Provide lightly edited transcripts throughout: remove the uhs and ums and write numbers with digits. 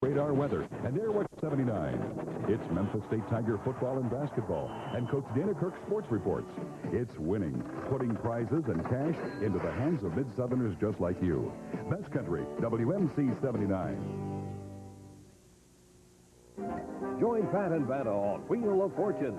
Radar weather, and they're what 79. It's Memphis State Tiger football and basketball, and Coach Dana Kirk sports reports. It's winning, putting prizes and cash into the hands of Mid-Southerners just like you. Best Country, WMC 79. Join Pat and Vanna on Wheel of Fortune.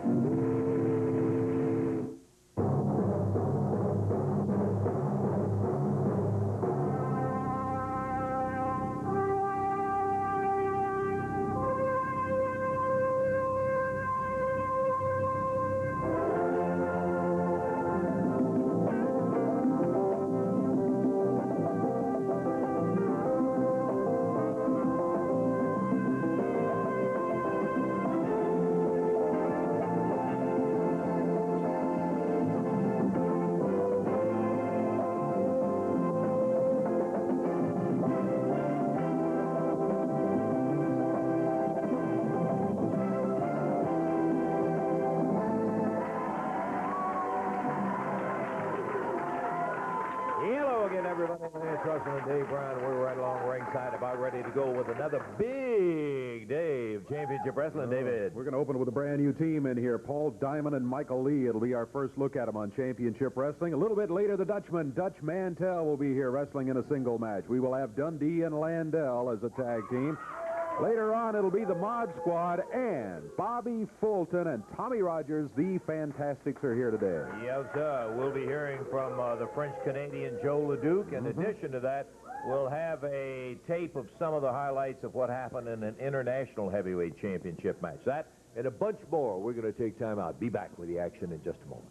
Dave Brown, we're right along ringside, about ready to go with another big day of championship wrestling. David, we're going to open with a brand new team in here, Paul Diamond and Michael Lee. It'll be our first look at them on championship wrestling. A little bit later, the Dutchman, Dutch Mantell, will be here wrestling in a single match. We will have Dundee and Landell as a tag team. Later on, it'll be the Mod Squad, and Bobby Fulton and Tommy Rogers, the Fantastics, are here today. Yes, sir. We'll be hearing from the French-Canadian Joe LeDuc. In addition to that, we'll have a tape of some of the highlights of what happened in an international heavyweight championship match. That and a bunch more. We're going to take time out. Be back with the action in just a moment.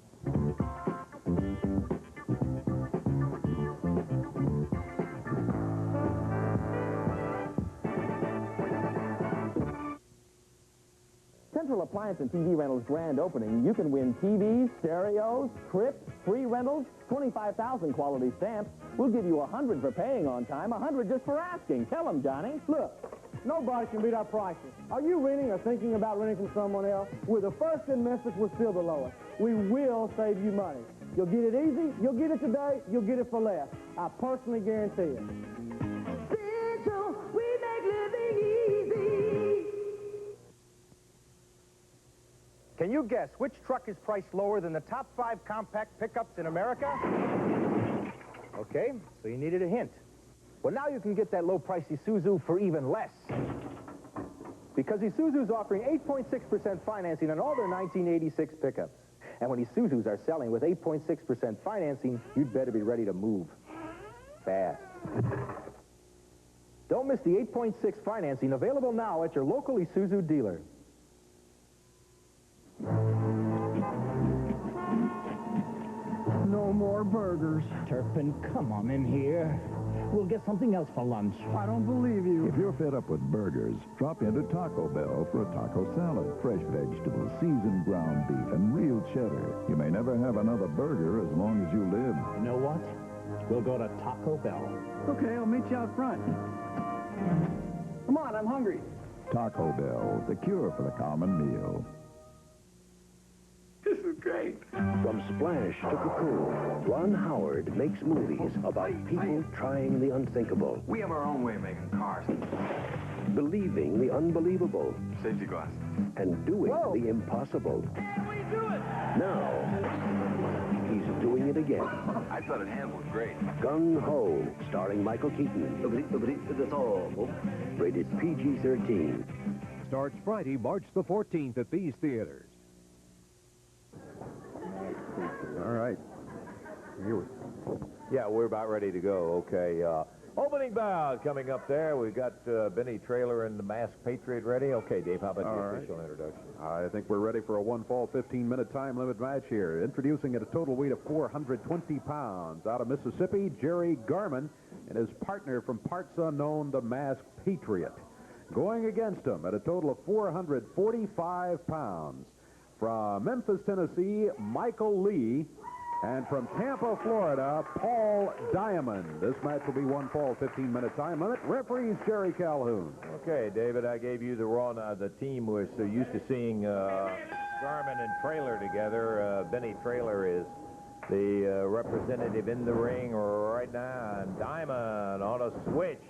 Central Appliance and TV Rentals grand opening. You can win TVs, stereos, trips, free rentals, 25,000 quality stamps. We'll give you 100 for paying on time, 100 just for asking. Tell them, Johnny. Look, nobody can beat our prices. Are you renting or thinking about renting from someone else? We're the first in Memphis. We're still the lowest. We will save you money. You'll get it easy. You'll get it today. You'll get it for less. I personally guarantee it. Central, we make living easy. Can you guess which truck is priced lower than the top 5 compact pickups in America? Okay, so you needed a hint. Well, now you can get that low-price Isuzu for even less. Because Isuzu's offering 8.6% financing on all their 1986 pickups. And when Isuzu's are selling with 8.6% financing, you'd better be ready to move fast. Don't miss the 8.6 financing, available now at your local Isuzu dealer. No more burgers. Turpin, come on in here. We'll get something else for lunch. I don't believe you. If you're fed up with burgers, drop into Taco Bell for a taco salad. Fresh vegetables, seasoned ground beef, and real cheddar. You may never have another burger as long as you live. You know what? We'll go to Taco Bell. Okay, I'll meet you out front. Come on, I'm hungry. Taco Bell, the cure for the common meal. This is great. From Splash to Cocoon, Ron Howard makes movies about people trying the unthinkable. We have our own way of making cars. Believing the unbelievable. Safety glasses. And doing the impossible. Can we do it? Now, he's doing it again. I thought it handled great. Gung Ho, starring Michael Keaton. Rated PG-13. Starts Friday, March the 14th at these theaters. All right. Here we go. Yeah, we're about ready to go. Okay. Opening bout coming up there. We've got Benny Traylor and the Masked Patriot ready. Okay, Dave, how about the official introduction? I think we're ready for a one-fall, 15-minute time limit match here. Introducing at a total weight of 420 pounds. Out of Mississippi, Jerry Garman and his partner from parts unknown, the Masked Patriot. Going against him at a total of 445 pounds. From Memphis, Tennessee, Michael Lee. And from Tampa, Florida, Paul Diamond. This match will be one fall, 15-minute time limit. Referees Jerry Calhoun. Okay, David, I gave you the raw. The team was so used to seeing Garman and Traylor together. Benny Traylor is the representative in the ring right now. And Diamond on a switch.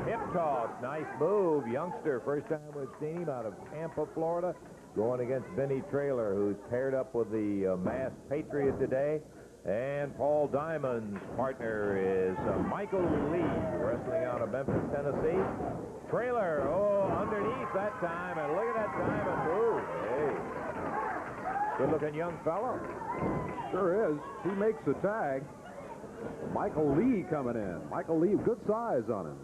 Hip toss, nice move. Youngster, first time we've seen him out of Tampa, Florida, going against Benny Traylor, who's paired up with the masked Patriot today. And Paul Diamond's partner is Michael Lee, wrestling out of Memphis, Tennessee. Traylor, underneath that time, and look at that Diamond move. Hey, good-looking young fellow. Sure is. He makes the tag. Michael Lee coming in. Michael Lee, good size on him.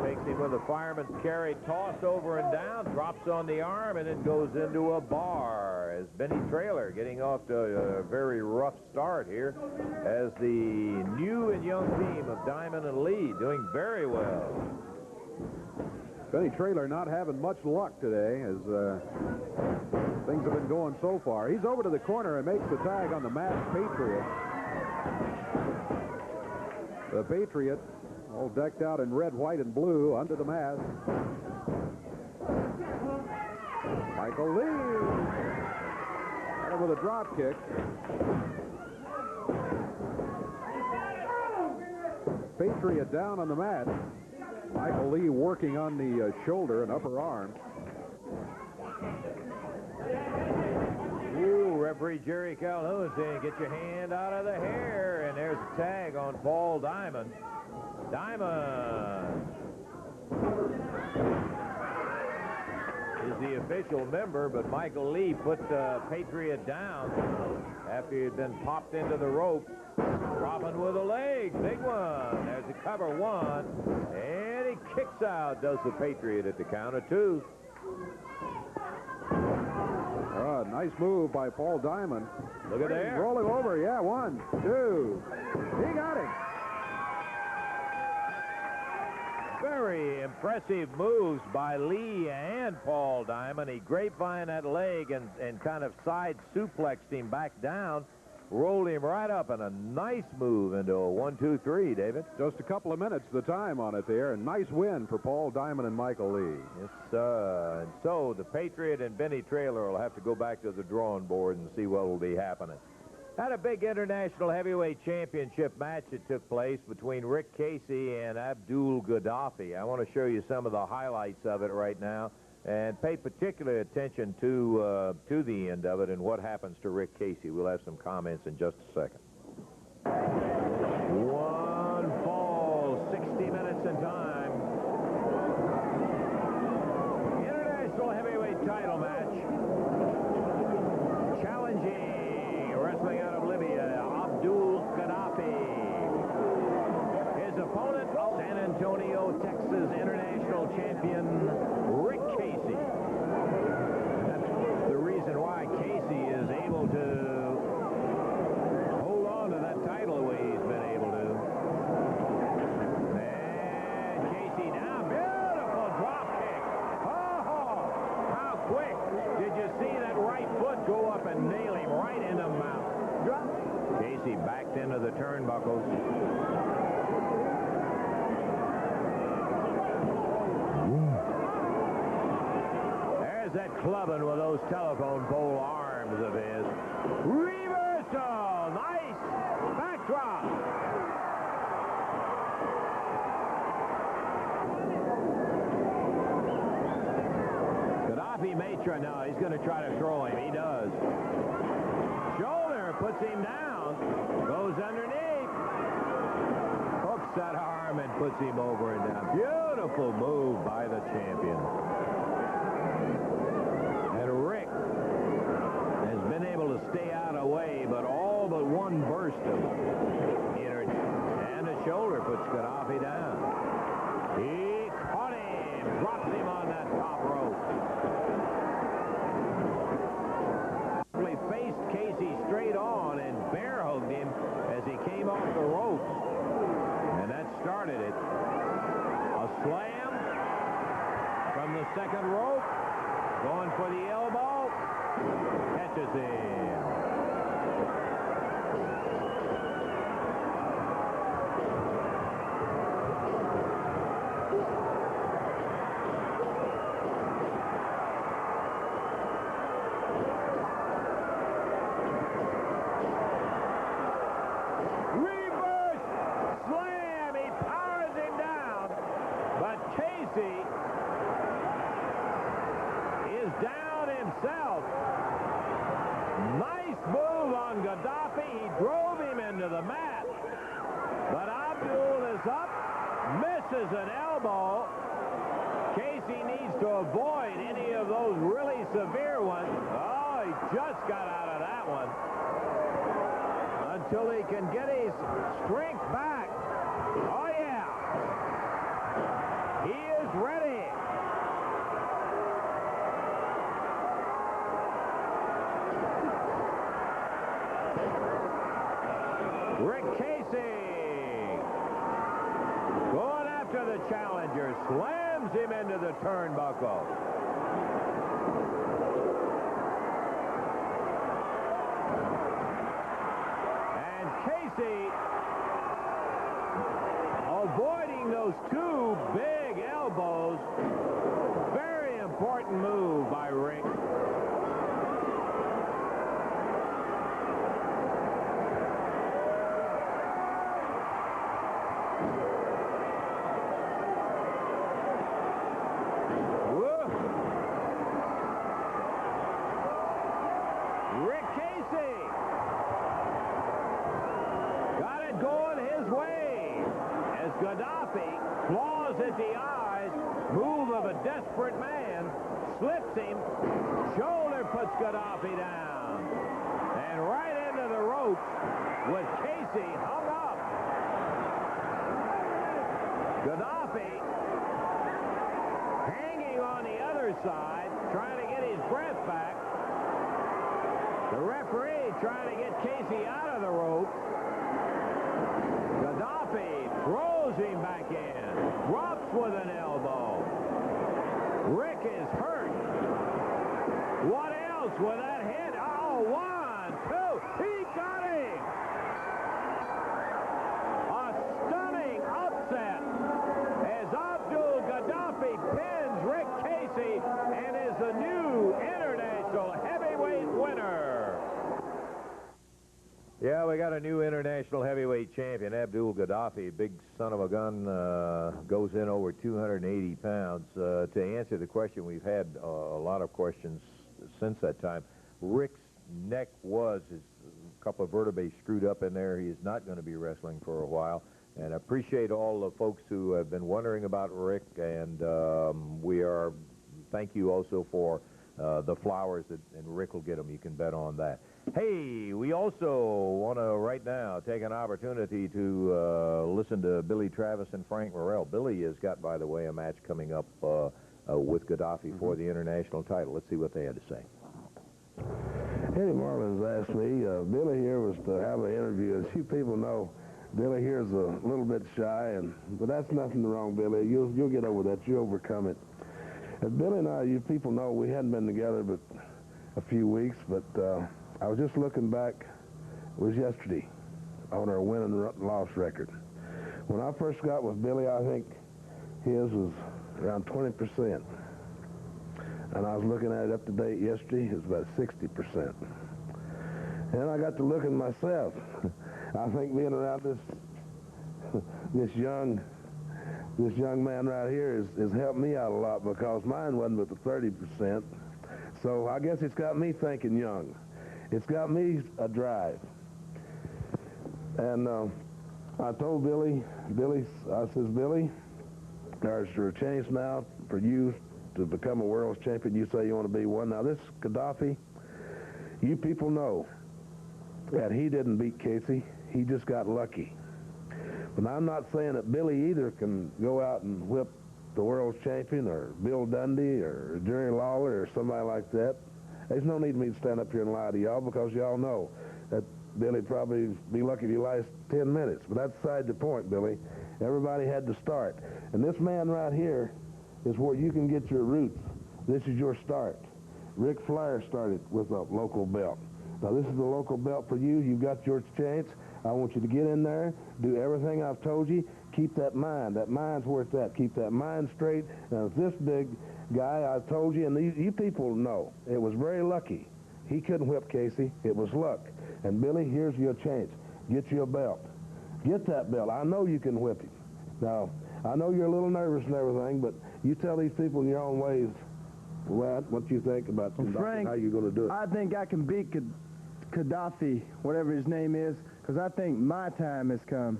Takes him with a fireman's carry, tossed over and down, drops on the arm, and then goes into a bar as Benny Traylor getting off to a very rough start here as the new and young team of Diamond and Lee doing very well. Benny Traylor not having much luck today as things have been going so far. He's over to the corner and makes the tag on the masked Patriot. The Patriot, all decked out in red, white, and blue under the mask. Michael Lee. And with a drop kick. Patriot down on the mat. Michael Lee working on the shoulder and upper arm. Ooh, referee Jerry Calhoun saying, get your hand out of the hair. And there's a tag on Paul Diamond. Diamond is the official member, but Michael Lee put Patriot down after he had been popped into the ropes. Dropping with a leg. Big one. There's a cover one. And he kicks out, does the Patriot at the count of 2. Nice move by Paul Diamond. Look at there. Rolling over. Yeah, 1, 2. He got it. Very impressive moves by Lee and Paul Diamond. He grapevine that leg and kind of side suplexed him back down, rolled him right up, and a nice move into a 1, 2, 3, David. Just a couple of minutes, the time on it there. And nice win for Paul Diamond and Michael Lee. Yes, and so the Patriot and Benny Traylor will have to go back to the drawing board and see what will be happening. Had a big international heavyweight championship match that took place between Rick Casey and Abdul Gaddafi. I want to show you some of the highlights of it right now and pay particular attention to the end of it and what happens to Rick Casey. We'll have some comments in just a second. One fall, 60 minutes in time. International heavyweight title match. Challenging, wrestling out of Libya, Abdul Gaddafi. His opponent, San Antonio, Texas international champion, Rick Casey. That's the reason why Casey is able to hold on to that title the way he's been able to. And Casey now, beautiful drop kick. Oh, how quick. Did you see that right foot go up and nail him right in the mouth? Casey backed into the turnbuckles. There's that clubbing with those telephone pole arms of his. Reversal! Nice backdrop! Gaddafi may try. No, he's going to try to throw him. He does. Shoulder puts him down. Goes underneath. Hooks that arm and puts him over and down. Beautiful move by the champion. And Rick has been able to stay out of the way, but all but one burst of energy. And the shoulder puts Gaddafi down. He caught him. Drops him on that top rope. Faced Casey straight on and bear hugged him as he came off the ropes. And that started it. A slam from the second rope. Going for the elbow. Catches him. Casey is down himself. Nice move on Gaddafi. He drove him into the mat. But Abdul is up, misses an elbow. Casey needs to avoid any of those really severe ones. Oh, he just got out of that one. Until he can get his strength back. Oh, yeah. He is ready. Rick Casey going after the challenger, slams him into the turnbuckle. And Casey avoiding those two big elbows. Very important move by Rick. Rick Casey got it going his way as Gaddafi claws at the eyes. Move of a desperate man, slips him, shoulder puts Gaddafi down, and right into the ropes with Casey hung up. Gaddafi hanging on the other side, trying to get his breath back. The referee trying to get Casey out of the rope. Gaddafi throws him back in. Drops with an elbow. Rick is hurt. What else with that hit? Oh, 1, 2. He got him. A stunning upset as Abdul Gaddafi pins Rick Casey and is the new international heavyweight winner. Yeah, we got a new international heavyweight champion, Abdul Gaddafi. Big son of a gun, goes in over 280 pounds. To answer the question, we've had a lot of questions since that time. Rick's neck was a couple of vertebrae screwed up in there. He is not going to be wrestling for a while. And I appreciate all the folks who have been wondering about Rick. And thank you also for the flowers, and Rick will get them. You can bet on that. Hey, we also want to right now take an opportunity to listen to Billy Travis and Frank Morrell. Billy has got, by the way, a match coming up with Gaddafi for the international title. Let's see what they had to say. Eddie Marlins asked me, Billy here was to have an interview. As you people know, Billy here is a little bit shy, but that's nothing wrong, Billy. You'll get over that. You overcome it. Billy and I, you people know, we hadn't been together but a few weeks, but I was just looking back, it was yesterday, on our win and loss record. When I first got with Billy, I think his was around 20%. And I was looking at it up to date yesterday, it was about 60%. And I got to looking myself. I think being around this young man right here has helped me out a lot, because mine wasn't with the 30%. So I guess it's got me thinking young. It's got me a drive. And I told Billy, I says, Billy, there's a chance now for you to become a world champion. You say you want to be one. Now this Gaddafi, you people know that he didn't beat Casey. He just got lucky. But I'm not saying that Billy either can go out and whip the world champion or Bill Dundee or Jerry Lawler or somebody like that. There's no need for me to stand up here and lie to y'all, because y'all know that Billy'd probably be lucky if he lasts 10 minutes. But that's beside the point, Billy. Everybody had to start. And this man right here is where you can get your roots. This is your start. Ric Flair started with a local belt. Now this is the local belt for you. You've got your chance. I want you to get in there, do everything I've told you. Keep that mind. That mind's where it's at. Keep that mind straight. Now, this big guy, I told you, and you people know, it was very lucky. He couldn't whip Casey. It was luck. And, Billy, here's your chance. Get you a belt. Get that belt. I know you can whip him. Now, I know you're a little nervous and everything, but you tell these people in your own ways what you think about Frank, how you're going to do it. I think I can beat Gaddafi, whatever his name is, because I think my time has come.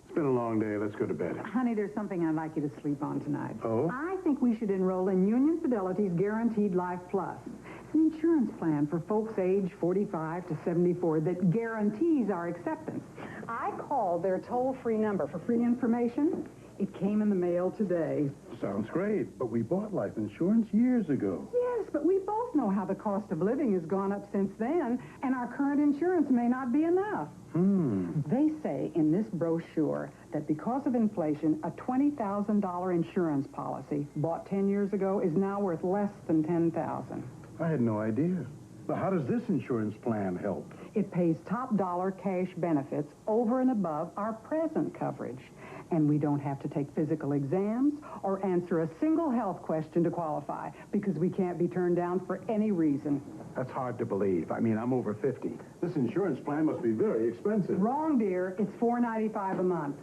It's been a long day. Let's go to bed. Honey, there's something I'd like you to sleep on tonight. Oh? I think we should enroll in Union Fidelity's Guaranteed Life Plus. It's an insurance plan for folks age 45 to 74 that guarantees our acceptance. I called their toll-free number for free information. It came in the mail today. Sounds great, but we bought life insurance years ago. Yes, but we both know how the cost of living has gone up since then, and our current insurance may not be enough. They say in this brochure that because of inflation, a $20,000 insurance policy bought 10 years ago is now worth less than $10,000. I had no idea. But how does this insurance plan help? It pays top dollar cash benefits over and above our present coverage. And we don't have to take physical exams or answer a single health question to qualify because we can't be turned down for any reason. That's hard to believe. I mean, I'm over 50. This insurance plan must be very expensive. Wrong, dear. It's $4.95 a month.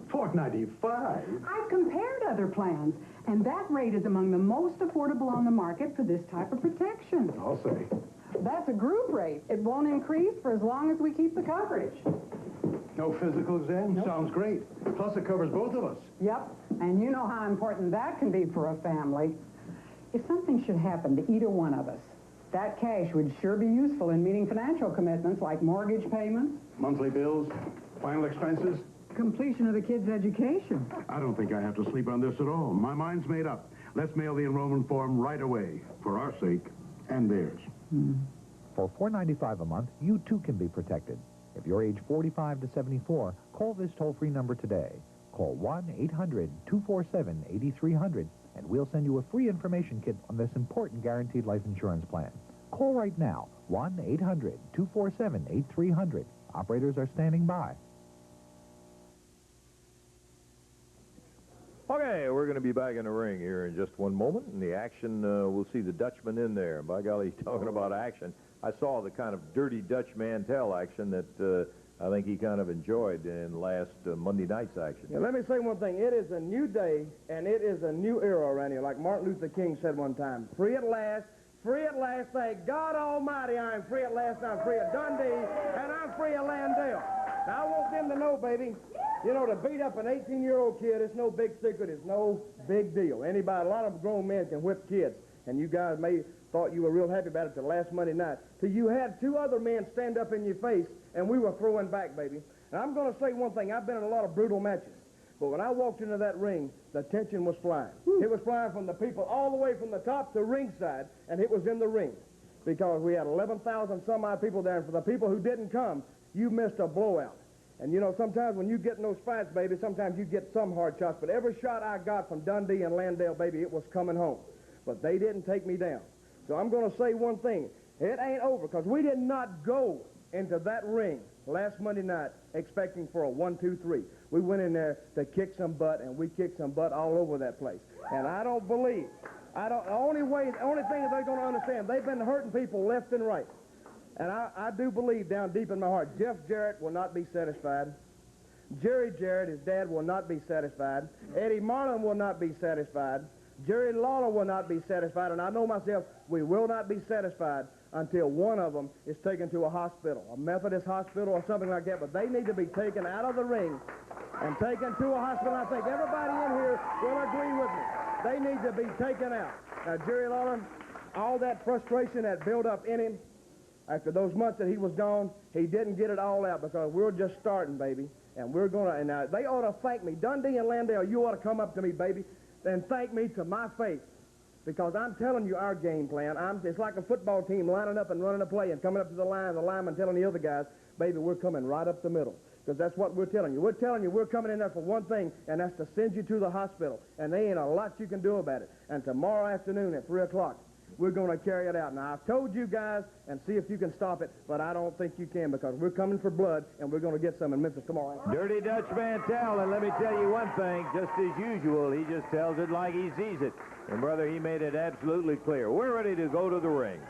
$4.95? I've compared other plans, and that rate is among the most affordable on the market for this type of protection. I'll say. That's a group rate. It won't increase for as long as we keep the coverage. No physical exam? Nope. Sounds great. Plus, it covers both of us. Yep, and you know how important that can be for a family. If something should happen to either one of us, that cash would sure be useful in meeting financial commitments like mortgage payments, Monthly bills, final expenses. completion of the kids' education. I don't think I have to sleep on this at all. My mind's made up. Let's mail the enrollment form right away, for our sake and theirs. For $4.95 a month, you too can be protected. If you're age 45 to 74, call this toll-free number today. Call 1-800-247-8300, and we'll send you a free information kit on this important guaranteed life insurance plan. Call right now, 1-800-247-8300. Operators are standing by. Okay, we're going to be back in the ring here in just one moment. In the action, we'll see the Dutchman in there. By golly, talking about action, I saw the kind of dirty Dutch Mantel action that I think he kind of enjoyed in last Monday night's action. Yeah, let me say one thing. It is a new day, and it is a new era around here. Like Martin Luther King said one time, free at last, thank God Almighty, I'm free at last, I'm free at Dundee, and I'm free at Landale. Now, I want them to know, baby, you know, to beat up an 18-year-old kid, it's no big secret, it's no big deal. Anybody, a lot of grown men can whip kids, and you guys may thought you were real happy about it till last Monday night, till you had two other men stand up in your face, and we were throwing back, baby. And I'm going to say one thing, I've been in a lot of brutal matches, but when I walked into that ring, the tension was flying. It was flying from the people all the way from the top to ringside, and it was in the ring, because we had 11,000 some odd people there, and for the people who didn't come, you missed a blowout. And, you know, sometimes when you get in those fights, baby, sometimes you get some hard shots. But every shot I got from Dundee and Landale, baby, it was coming home. But they didn't take me down. So I'm going to say one thing. It ain't over, because we did not go into that ring last Monday night expecting for a 1-2-3. We went in there to kick some butt, and we kicked some butt all over that place. And I don't believe, the only thing that they're going to understand, they've been hurting people left and right. And I do believe down deep in my heart, Jeff Jarrett will not be satisfied. Jerry Jarrett, his dad, will not be satisfied. Eddie Marlin will not be satisfied. Jerry Lawler will not be satisfied. And I know myself, we will not be satisfied until one of them is taken to a hospital, a Methodist hospital or something like that. But they need to be taken out of the ring and taken to a hospital. I think everybody in here will agree with me. They need to be taken out. Now, Jerry Lawler, all that frustration that built up in him, after those months that he was gone, he didn't get it all out, because we're just starting, baby. And we're going to, and they ought to thank me. Dundee and Landale, you ought to come up to me, baby, and thank me to my face. Because I'm telling you our game plan. It's like a football team lining up and running a play and coming up to the line, the lineman telling the other guys, baby, we're coming right up the middle. Because that's what we're telling you. We're telling you we're coming in there for one thing, and that's to send you to the hospital. And there ain't a lot you can do about it. And tomorrow afternoon at 3 o'clock, we're going to carry it out. Now, I've told you guys, and see if you can stop it, but I don't think you can because we're coming for blood, and we're going to get some in Memphis tomorrow. Dirty Dutch Mantell, and let me tell you one thing, just as usual, he just tells it like he sees it. And, brother, he made it absolutely clear. We're ready to go to the ring.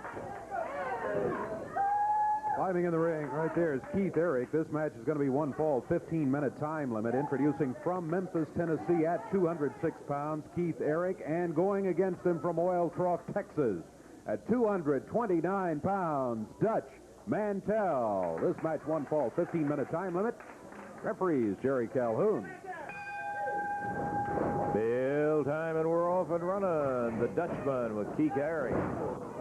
Climbing in the ring right there is Keith Eric. This match is going to be one fall, 15-minute time limit. Introducing from Memphis, Tennessee at 206 pounds, Keith Eric. And going against him from Oil Trough, Texas at 229 pounds, Dutch Mantell. This match one fall, 15-minute time limit. Referees Jerry Calhoun. Bill time, and we're off and running. The Dutchman with Keith Eric.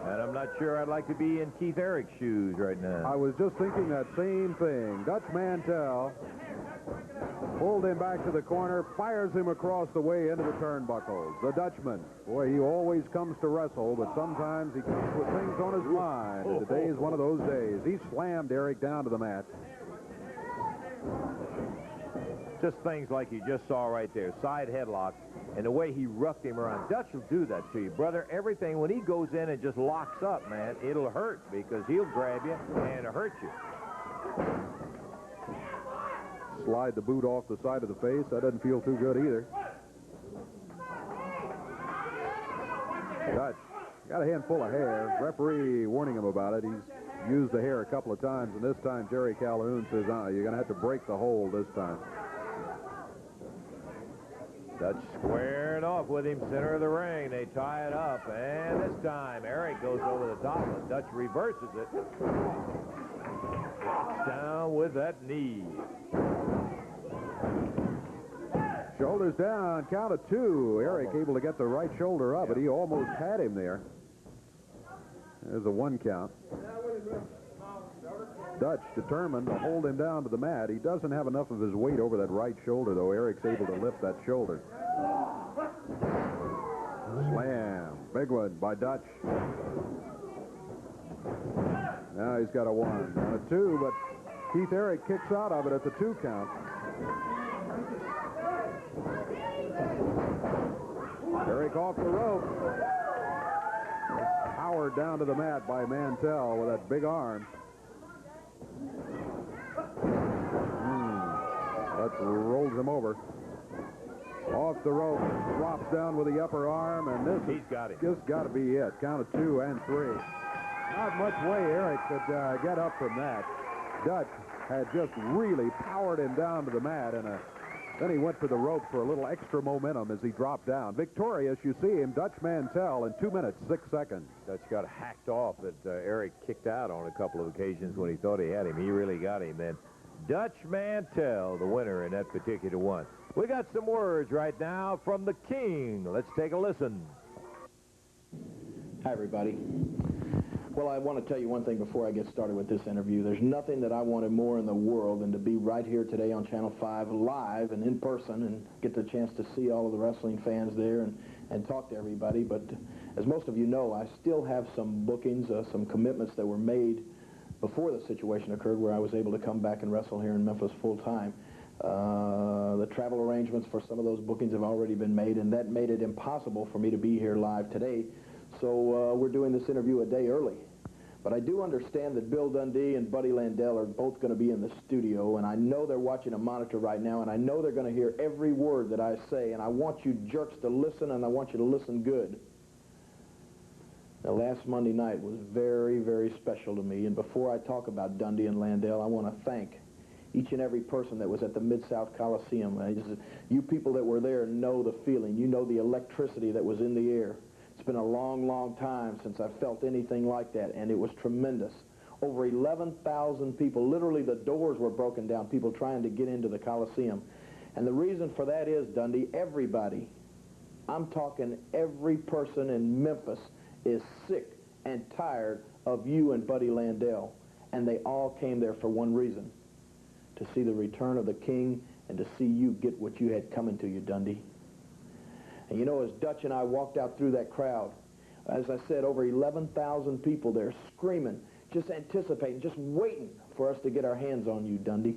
And I'm not sure I'd like to be in Keith Eric's shoes right now. I was just thinking that same thing. Dutch Mantell pulled him back to the corner, fires him across the way into the turnbuckles. The Dutchman, boy, he always comes to wrestle, but sometimes he comes with things on his mind. And today is one of those days. He slammed Eric down to the mat. Just things like you just saw right there, side headlock, and the way he roughed him around. Dutch will do that to you, brother. Everything, when he goes in and just locks up, man, it'll hurt because he'll grab you and hurt you. Slide the boot off the side of the face. That doesn't feel too good either. Dutch got a handful of hair. Referee warning him about it. He's used the hair a couple of times, and this time Jerry Calhoun says, you're going to have to break the hold this time. Dutch squared off with him, center of the ring. They tie it up, and this time Eric goes over the top, and Dutch reverses it. Down with that knee. Shoulders down, count of two. Eric able to get the right shoulder up, but he almost had him there. There's a one count. Dutch determined to hold him down to the mat. He doesn't have enough of his weight over that right shoulder, though. Eric's able to lift that shoulder. Slam. Big one by Dutch. Now he's got a one and a two, but Keith Eric kicks out of it at the two count. Eric off the rope. Powered down to the mat by Mantell with that big arm. That rolls him over. Off the rope, drops down with the upper arm, and this He's got it. Just got to be it. Count of 2 and 3. Not much way Eric could get up from that. Dutch had just really powered him down to the mat, and then he went for the rope for a little extra momentum as he dropped down. Victorious, you see him, Dutch Mantell, in 2 minutes, 6 seconds. Dutch got hacked off that Eric kicked out on a couple of occasions when he thought he had him. He really got him then. Dutch Mantell, the winner in that particular one. We got some words right now from the King. Let's take a listen. Hi, everybody. Well, I want to tell you one thing before I get started with this interview. There's nothing that I wanted more in the world than to be right here today on Channel 5 live and in person and get the chance to see all of the wrestling fans there and talk to everybody. But as most of you know, I still have some bookings, some commitments that were made before the situation occurred where I was able to come back and wrestle here in Memphis full-time. The travel arrangements for some of those bookings have already been made, and that made it impossible for me to be here live today. So we're doing this interview a day early. But I do understand that Bill Dundee and Buddy Landell are both going to be in the studio, and I know they're watching a monitor right now, and I know they're going to hear every word that I say, and I want you jerks to listen, and I want you to listen good. Now, last Monday night was very, very special to me, and before I talk about Dundee and Landell, I want to thank each and every person that was at the Mid-South Coliseum. You people that were there know the feeling. You know the electricity that was in the air. It's been a long, long time since I felt anything like that, and it was tremendous. Over 11,000 people, literally the doors were broken down, people trying to get into the Coliseum. And the reason for that is, Dundee, everybody, I'm talking every person in Memphis, is sick and tired of you and Buddy Landell. And they all came there for one reason, to see the return of the King and to see you get what you had coming to you, Dundee. And you know, as Dutch and I walked out through that crowd, as I said, over 11,000 people there screaming, just anticipating, just waiting for us to get our hands on you, Dundee.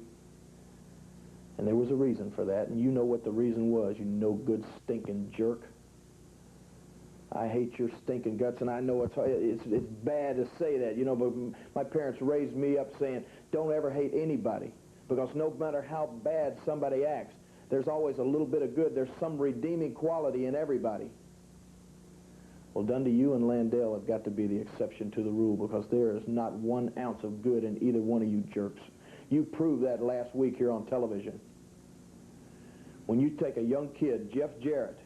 And there was a reason for that, and you know what the reason was, you no good stinking jerk. I hate your stinking guts, and I know it's bad to say that, you know, but my parents raised me up saying, don't ever hate anybody, because no matter how bad somebody acts, there's always a little bit of good. There's some redeeming quality in everybody. Well, Dundee, you and Landell have got to be the exception to the rule, because there is not 1 ounce of good in either one of you jerks. You proved that last week here on television. When you take a young kid, Jeff Jarrett,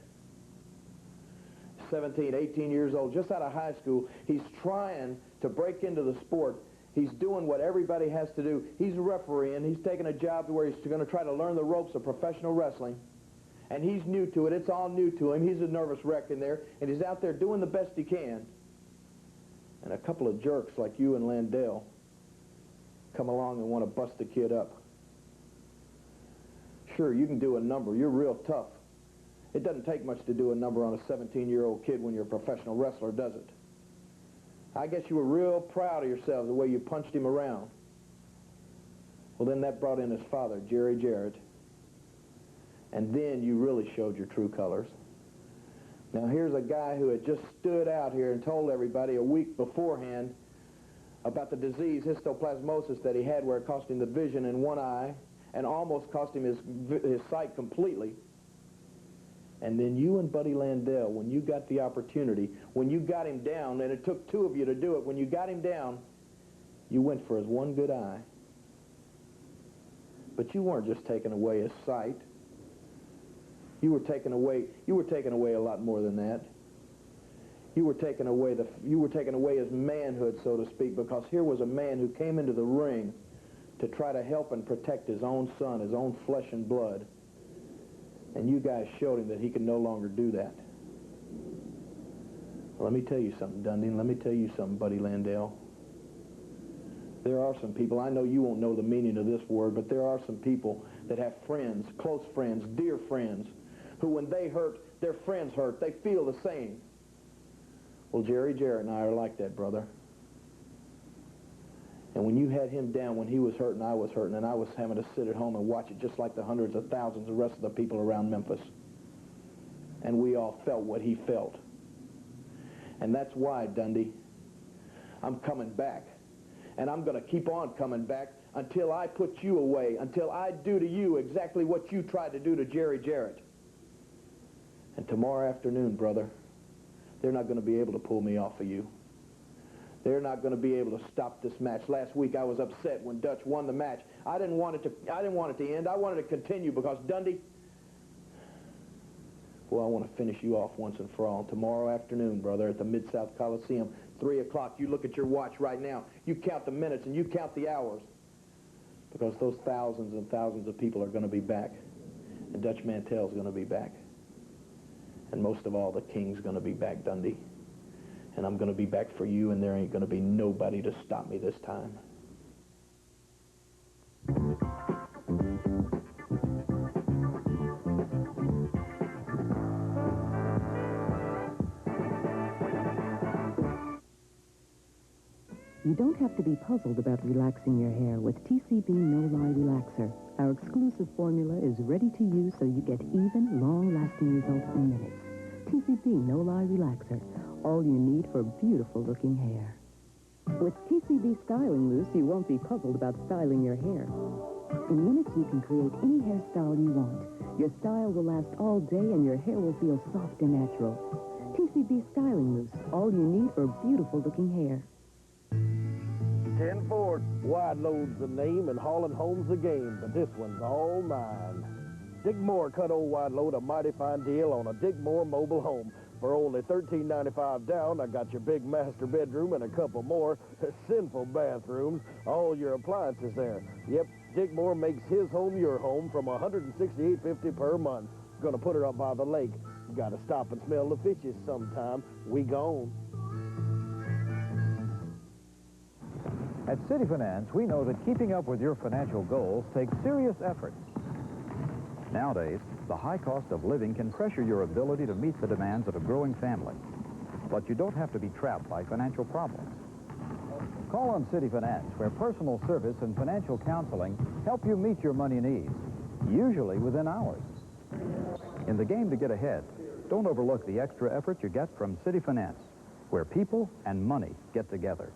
17, 18 years old, just out of high school, he's trying to break into the sport. He's doing what everybody has to do. He's refereeing. He's taking a job where he's going to try to learn the ropes of professional wrestling. And he's new to it. It's all new to him. He's a nervous wreck in there. And he's out there doing the best he can. And a couple of jerks like you and Landell come along and want to bust the kid up. Sure, you can do a number. You're real tough. It doesn't take much to do a number on a 17-year-old kid when you're a professional wrestler, does it? I guess you were real proud of yourself the way you punched him around. Well, then that brought in his father, Jerry Jarrett. And then you really showed your true colors. Now, here's a guy who had just stood out here and told everybody a week beforehand about the disease, histoplasmosis, that he had, where it cost him the vision in one eye and almost cost him his sight completely. And then you and Buddy Landell, when you got the opportunity, when you got him down, and it took 2 of you to do it, when you got him down, you went for his one good eye. But you weren't just taking away his sight. You were taking away a lot more than that. You were taking away his manhood, so to speak, because here was a man who came into the ring to try to help and protect his own son, his own flesh and blood. And you guys showed him that he could no longer do that. Well, let me tell you something, Dundee, and let me tell you something, Buddy Landell. There are some people, I know you won't know the meaning of this word, but there are some people that have friends, close friends, dear friends, who when they hurt, their friends hurt. They feel the same. Well, Jerry Jarrett and I are like that, brother. And when you had him down, when he was hurting, I was hurting, and I was having to sit at home and watch it just like the hundreds of thousands of the rest of the people around Memphis. And we all felt what he felt. And that's why, Dundee, I'm coming back. And I'm going to keep on coming back until I put you away, until I do to you exactly what you tried to do to Jerry Jarrett. And tomorrow afternoon, brother, they're not going to be able to pull me off of you. They're not going to be able to stop this match. Last week I was upset when Dutch won the match. I didn't want it to end. I wanted it to continue because Dundee, well, I want to finish you off once and for all. Tomorrow afternoon, brother, at the Mid-South Coliseum, 3 o'clock. You look at your watch right now. You count the minutes and you count the hours, because those thousands and thousands of people are going to be back. And Dutch Mantell's going to be back. And most of all, the King's going to be back, Dundee. And I'm going to be back for you, and there ain't going to be nobody to stop me this time. You don't have to be puzzled about relaxing your hair with TCB No-Lie Relaxer. Our exclusive formula is ready to use so you get even, long-lasting results in minutes. TCB No-Lie Relaxer, all you need for beautiful-looking hair. With TCB Styling Loose, you won't be puzzled about styling your hair. In minutes, you can create any hairstyle you want. Your style will last all day, and your hair will feel soft and natural. TCB Styling Loose, all you need for beautiful-looking hair. 10-4, wide load's the name and hauling home's the game, but this one's all mine. Digmore cut old wide load a mighty fine deal on a Digmore mobile home. For only $13.95 down, I got your big master bedroom and a couple more sinful bathrooms, all your appliances there. Yep, Digmore makes his home your home from $168.50 per month. Gonna put her up by the lake. Gotta stop and smell the fishes sometime. We gone. At City Finance, we know that keeping up with your financial goals takes serious effort. Nowadays, the high cost of living can pressure your ability to meet the demands of a growing family. But you don't have to be trapped by financial problems. Call on City Finance, where personal service and financial counseling help you meet your money needs, usually within hours. In the game to get ahead, Don't overlook the extra effort you get from City Finance, where people and money get together.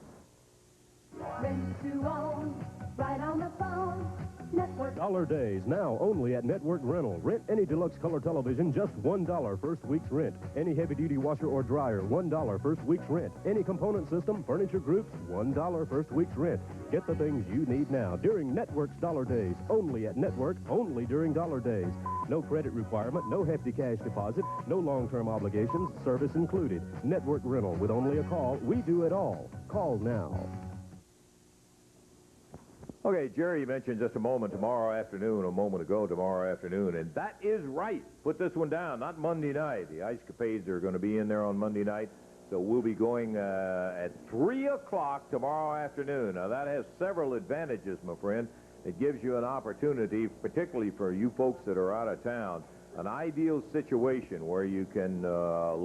Rent to own, right on the phone. Network. Dollar Days, now only at Network Rental. Rent any deluxe color television, just $1 first week's rent. Any heavy-duty washer or dryer, $1 first week's rent. Any component system, furniture groups, $1 first week's rent. Get the things you need now during Network's Dollar Days. Only at Network, only during Dollar Days. No credit requirement, no hefty cash deposit, no long-term obligations, service included. Network Rental, with only a call, we do it all. Call now. Okay, Jerry, you mentioned just a moment tomorrow afternoon, and that is right. Put this one down, not Monday night. The Ice Capades are going to be in there on Monday night, so we'll be going at 3 o'clock tomorrow afternoon. Now, that has several advantages, my friend. It gives you an opportunity, particularly for you folks that are out of town, an ideal situation where you can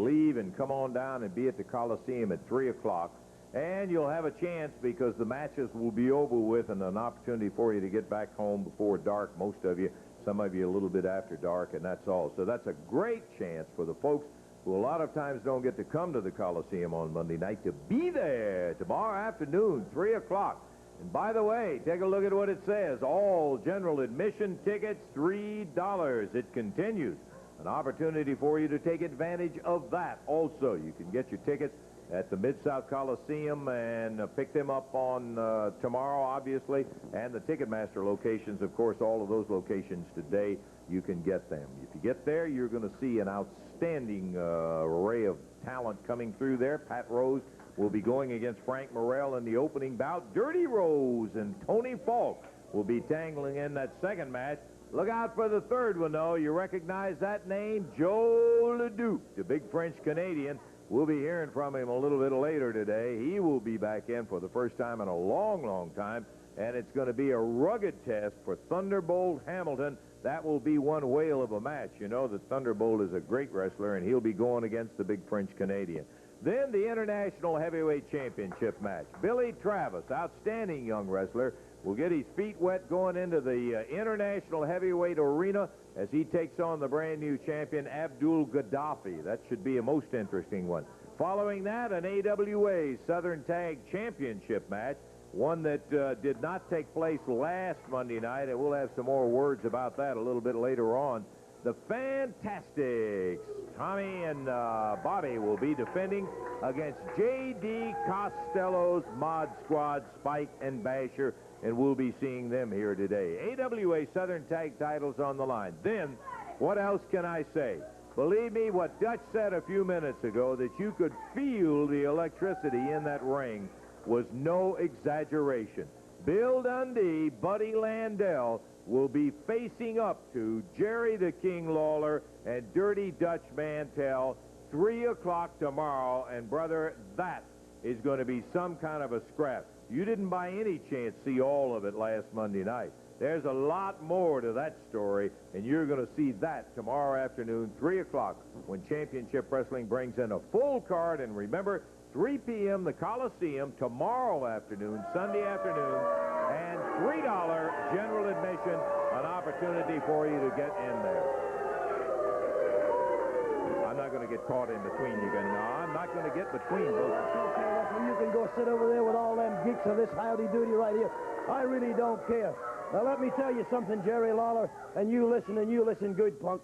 leave and come on down and be at the Coliseum at 3 o'clock. And you'll have a chance because the matches will be over with and an opportunity for you to get back home before dark, most of you, some of you a little bit after dark, and that's all. So that's a great chance for the folks who a lot of times don't get to come to the Coliseum on Monday night to be there tomorrow afternoon, 3 o'clock. And by the way, take a look at what it says. All general admission tickets, $3. It continues. An opportunity for you to take advantage of that also. You can get your tickets at the Mid-South Coliseum and pick them up on tomorrow, obviously, and the Ticketmaster locations, of course, all of those locations today, you can get them. If you get there, you're going to see an outstanding array of talent coming through there. Pat Rose will be going against Frank Morrell in the opening bout. Dirty Rose and Tony Falk will be tangling in that second match. Look out for the third one, though. You recognize that name? Joe LeDuc, the big French-Canadian. We'll be hearing from him a little bit later today. He will be back in for the first time in a long, long time, and it's going to be a rugged test for Thunderbolt Hamilton. That will be one whale of a match. You know that Thunderbolt is a great wrestler, and he'll be going against the big French-Canadian. Then the International Heavyweight Championship match. Billy Travis, outstanding young wrestler, will get his feet wet going into the International Heavyweight Arena as he takes on the brand-new champion, Abdul Gaddafi. That should be a most interesting one. Following that, an AWA Southern Tag Championship match, one that did not take place last Monday night, and we'll have some more words about that a little bit later on. The Fantastics, Tommy and Bobby, will be defending against J.D. Costello's Mod Squad, Spike and Basher, and we'll be seeing them here today. AWA Southern Tag titles on the line. Then, what else can I say? Believe me, what Dutch said a few minutes ago, that you could feel the electricity in that ring, was no exaggeration. Bill Dundee, Buddy Landell, will be facing up to Jerry the King Lawler and Dirty Dutch Mantell, 3 o'clock tomorrow, and brother, that is going to be some kind of a scrap. You didn't by any chance see all of it last Monday night. There's a lot more to that story, and you're going to see that tomorrow afternoon, 3 o'clock, when Championship Wrestling brings in a full card. And remember, 3 p.m., the Coliseum, tomorrow afternoon, Sunday afternoon, and $3 general admission, an opportunity for you to get in there. I'm not going to get caught in between you. No, I'm not going to get between both. Okay, Russell, you can go sit over there with all them geeks of this howdy-doody right here. I really don't care. Now, let me tell you something, Jerry Lawler, and you listen good, punk.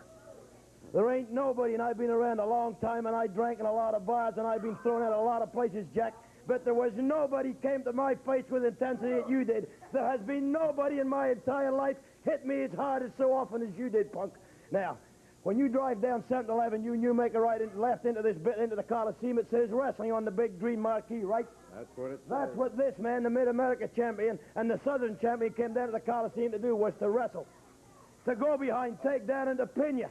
There ain't nobody, and I've been around a long time, and I drank in a lot of bars, and I've been thrown out a lot of places, Jack, but there was nobody came to my face with intensity that you did. There has been nobody in my entire life hit me as hard as so often as you did, punk. Now, when you drive down 7th Avenue and you make a right and left into this bit, into the Coliseum, it says wrestling on the big green marquee, right? That's what it says. That's what this man, the Mid-America champion and the Southern champion, came down to the Coliseum to do, was to wrestle. To go behind, take down, and to pin you.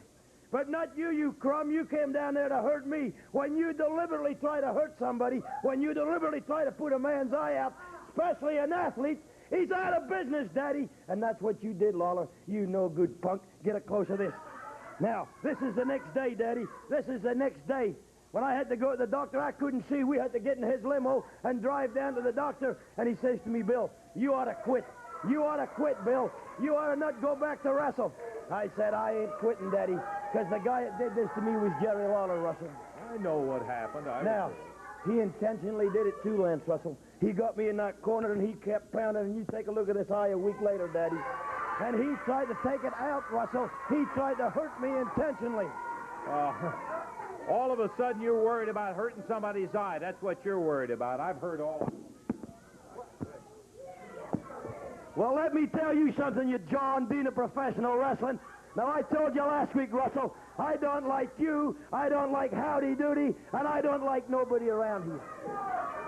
But not you, you crumb. You came down there to hurt me. When you deliberately try to hurt somebody, when you deliberately try to put a man's eye out, especially an athlete, he's out of business, Daddy. And that's what you did, Lawler. You no good punk. Get a close of this. Now, this is the next day, Daddy. This is the next day. When I had to go to the doctor, I couldn't see. We had to get in his limo and drive down to the doctor. And he says to me, Bill, you ought to quit. You ought to quit, Bill. You ought to not go back to wrestle. I said, I ain't quitting, Daddy, because the guy that did this to me was Jerry Lawler, Russell. I know what happened. Now, he intentionally did it too, Lance Russell. He got me in that corner, and he kept pounding, and you take a look at this eye a week later, Daddy. And he tried to take it out, Russell. He tried to hurt me intentionally. All of a sudden, you're worried about hurting somebody's eye. That's what you're worried about. I've heard all. Well, let me tell you something, you John, being a professional wrestling. Now, I told you last week, Russell, I don't like you, I don't like Howdy Doody, and I don't like nobody around here.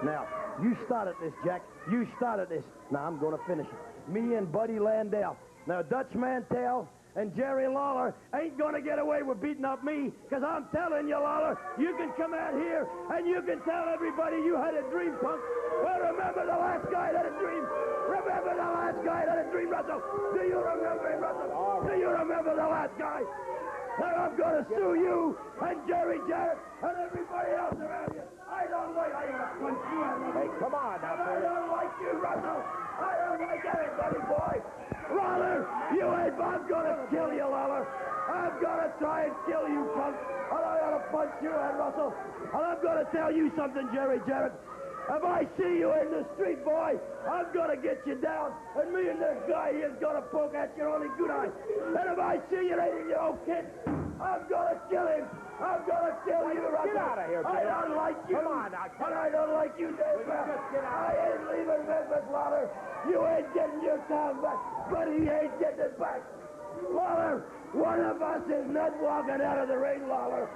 Now, you started this, Jack. You started this. Now, I'm going to finish it. Me and Buddy Landell. Now, Dutch Mantell and Jerry Lawler ain't going to get away with beating up me, because I'm telling you, Lawler, you can come out here and you can tell everybody you had a dream, punk. Well, remember the last guy that had a dream. Remember the last guy that had a dream, Russell. Do you remember him, Russell? Do you remember the last guy? Now I'm going to sue you and Jerry Jarrett and everybody else around you. I don't like you. Hey, come on now, I don't like you, Russell. I don't like anybody, boy. Lawler, you ain't. I'm going to kill you, Lawler. I'm going to try and kill you, punk. And I'm going to punch you head, Russell. And I'm going to tell you something, Jerry Jarrett. If I see you in the street, boy, I'm going to get you down, and me and this guy here is going to poke at your only good eye. And if I see you raiding your old kid, I'm going to kill him. I'm going to kill you, Russell. Get out of here, Bill. I don't like you. Come on now. And I don't like you, Dave. I ain't leaving Memphis, Lawler. You ain't getting your town back, but he ain't getting it back. Lawler, one of us is not walking out of the ring, Lawler.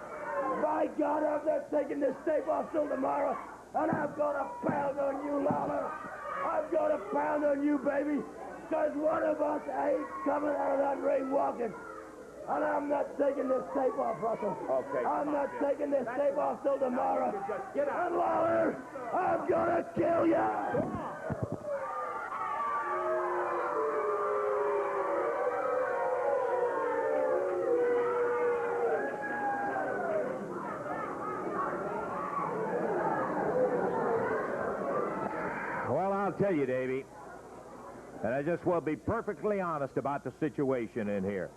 By God, I'm not taking this tape off till tomorrow. And I'm going to pound on you, Lawler. I'm going to pound on you, baby, because one of us ain't coming out of that ring walking. And I'm not taking this tape off, Russell. Okay. I'm not taking this tape off till tomorrow. Get out. And Lawler, I'm going to kill you. Well, I'll tell you, Davey, and I just will be perfectly honest about the situation in here.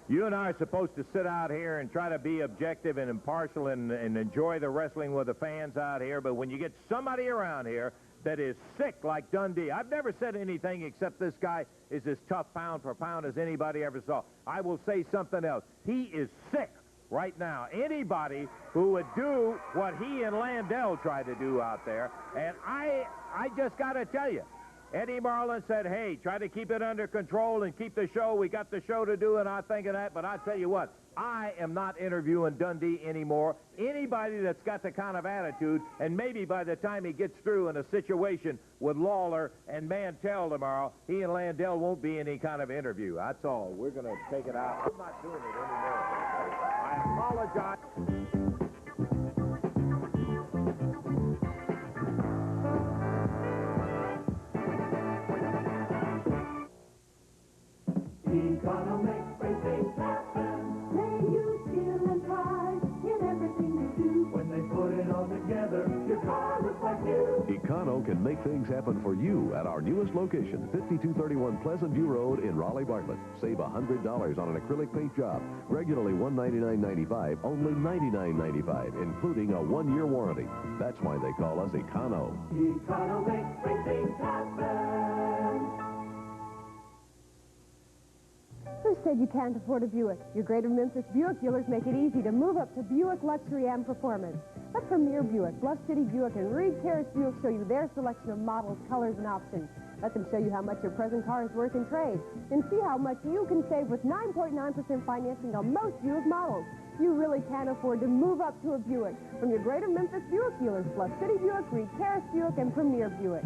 You and I are supposed to sit out here and try to be objective and impartial and enjoy the wrestling with the fans out here, but when you get somebody around here that is sick like Dundee, I've never said anything except this guy is as tough pound for pound as anybody ever saw. I will say something else. He is sick right now. Anybody who would do what he and Landell tried to do out there, and I just got to tell you, Eddie Marlin said, hey, try to keep it under control and keep the show. We got the show to do, and I think of that. But I tell you what, I am not interviewing Dundee anymore. Anybody that's got the kind of attitude, and maybe by the time he gets through in a situation with Lawler and Mantell tomorrow, he and Landell won't be any kind of interview. That's all. We're going to take it out. I'm not doing it anymore. I apologize. Econo makes great things happen. They use skill and pride in everything they do. When they put it all together, your car looks like new. Econo can make things happen for you at our newest location, 5231 Pleasant View Road in Raleigh-Bartlett. Save $100 on an acrylic paint job. Regularly $199.95, only $99.95, including a 1-year warranty. That's why they call us Econo. Econo makes great things happen. Who said you can't afford a Buick? Your Greater Memphis Buick dealers make it easy to move up to Buick Luxury and Performance. Let Premier Buick, Bluff City Buick, and Reed Terrace Buick show you their selection of models, colors, and options. Let them show you how much your present car is worth in trade. And see how much you can save with 9.9% financing on most Buick models. You really can afford to move up to a Buick. From your Greater Memphis Buick dealers, Bluff City Buick, Reed Terrace Buick, and Premier Buick.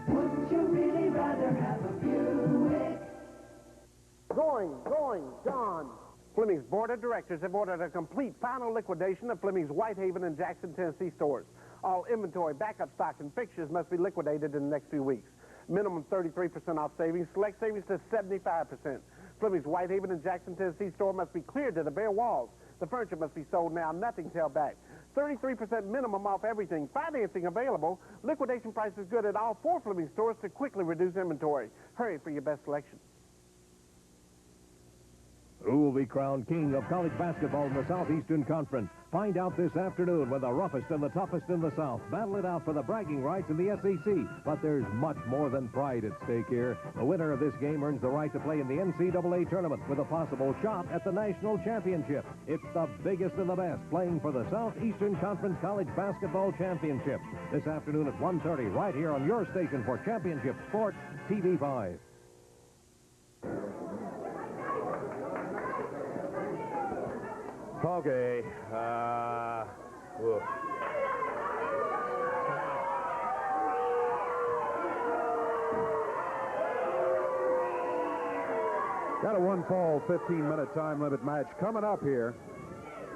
Wouldn't you really rather have a Buick? Gone. Fleming's Board of Directors have ordered a complete final liquidation of Fleming's Whitehaven and Jackson, Tennessee stores. All inventory, backup stock, and fixtures must be liquidated in the next few weeks. Minimum 33% off savings, select savings to 75%. Fleming's Whitehaven and Jackson, Tennessee store must be cleared to the bare walls. The furniture must be sold now, nothing's held back. 33% minimum off everything. Financing available. Liquidation price is good at all 4 Fleming stores to quickly reduce inventory. Hurry for your best selection. Who will be crowned king of college basketball in the Southeastern Conference? Find out this afternoon when the roughest and the toughest in the South battle it out for the bragging rights in the SEC. But there's much more than pride at stake here. The winner of this game earns the right to play in the NCAA tournament with a possible shot at the national championship. It's the biggest and the best playing for the Southeastern Conference College Basketball Championship. This afternoon at 1:30 right here on your station for Championship Sports TV5. Okay. Got a one-fall, 15-minute time limit match coming up here.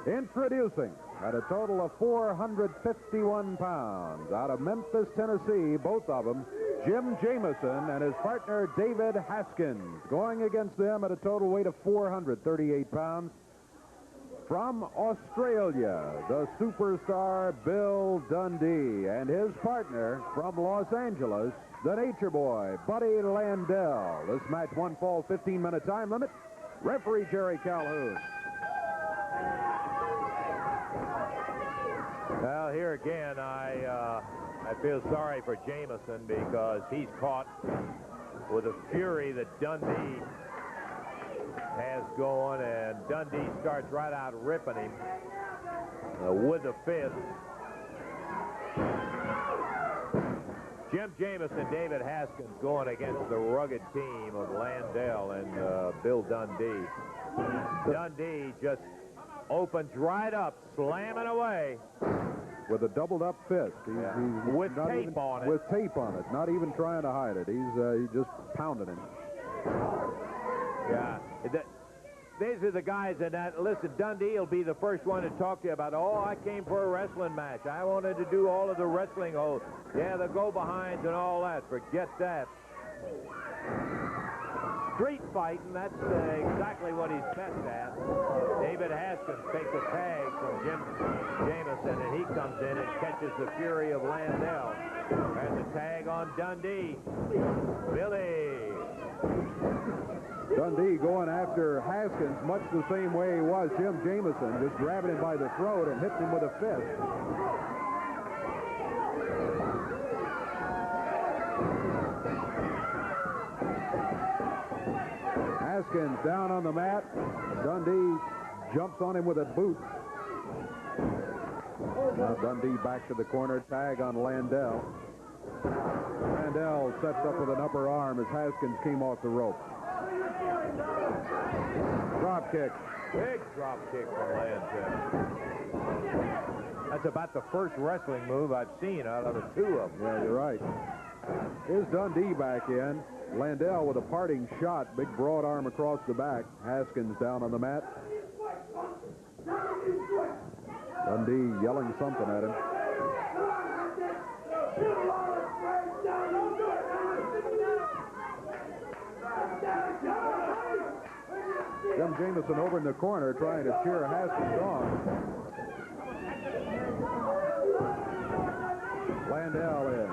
Introducing, at a total of 451 pounds, out of Memphis, Tennessee, both of them, Jim Jamison and his partner David Haskins. Going against them at a total weight of 438 pounds. From Australia, the superstar Bill Dundee and his partner from Los Angeles, the Nature Boy, Buddy Landell. This match, one fall, 15-minute time limit. Referee Jerry Calhoun. Well, here again, I feel sorry for Jamison because he's caught with a fury that Dundee has going, and Dundee starts right out ripping him with the fist. Jim Jamison, David Haskins going against the rugged team of Landell and Bill Dundee. Dundee just opens right up, slamming away. With a doubled-up fist. He's with tape on it. With tape on it. Not even trying to hide it. He's just pounding him. Yeah. These are the guys that, listen, Dundee will be the first one to talk to you about, oh, I came for a wrestling match. I wanted to do all of the wrestling holds. Yeah, the go-behinds and all that. Forget that. Street fighting, that's exactly what he's best at. David Haskins takes a tag from Jim Jamison, and he comes in and catches the fury of Landell. There's a tag on Dundee. Billy. Dundee going after Haskins much the same way he was Jim Jamison, just grabbing him by the throat and hitting him with a fist. Haskins down on the mat. Dundee jumps on him with a boot. Now Dundee back to the corner. Tag on Landell. Landell sets up with an upper arm as Haskins came off the rope. Drop kick. Big drop kick from Landell. That's about the first wrestling move I've seen out of the two of them. Yeah, you're right. Here's Dundee back in. Landell with a parting shot. Big broad arm across the back. Haskins down on the mat. Dundee yelling something at him. Jim Jamison over in the corner trying to cheer Haskins on. Landell in.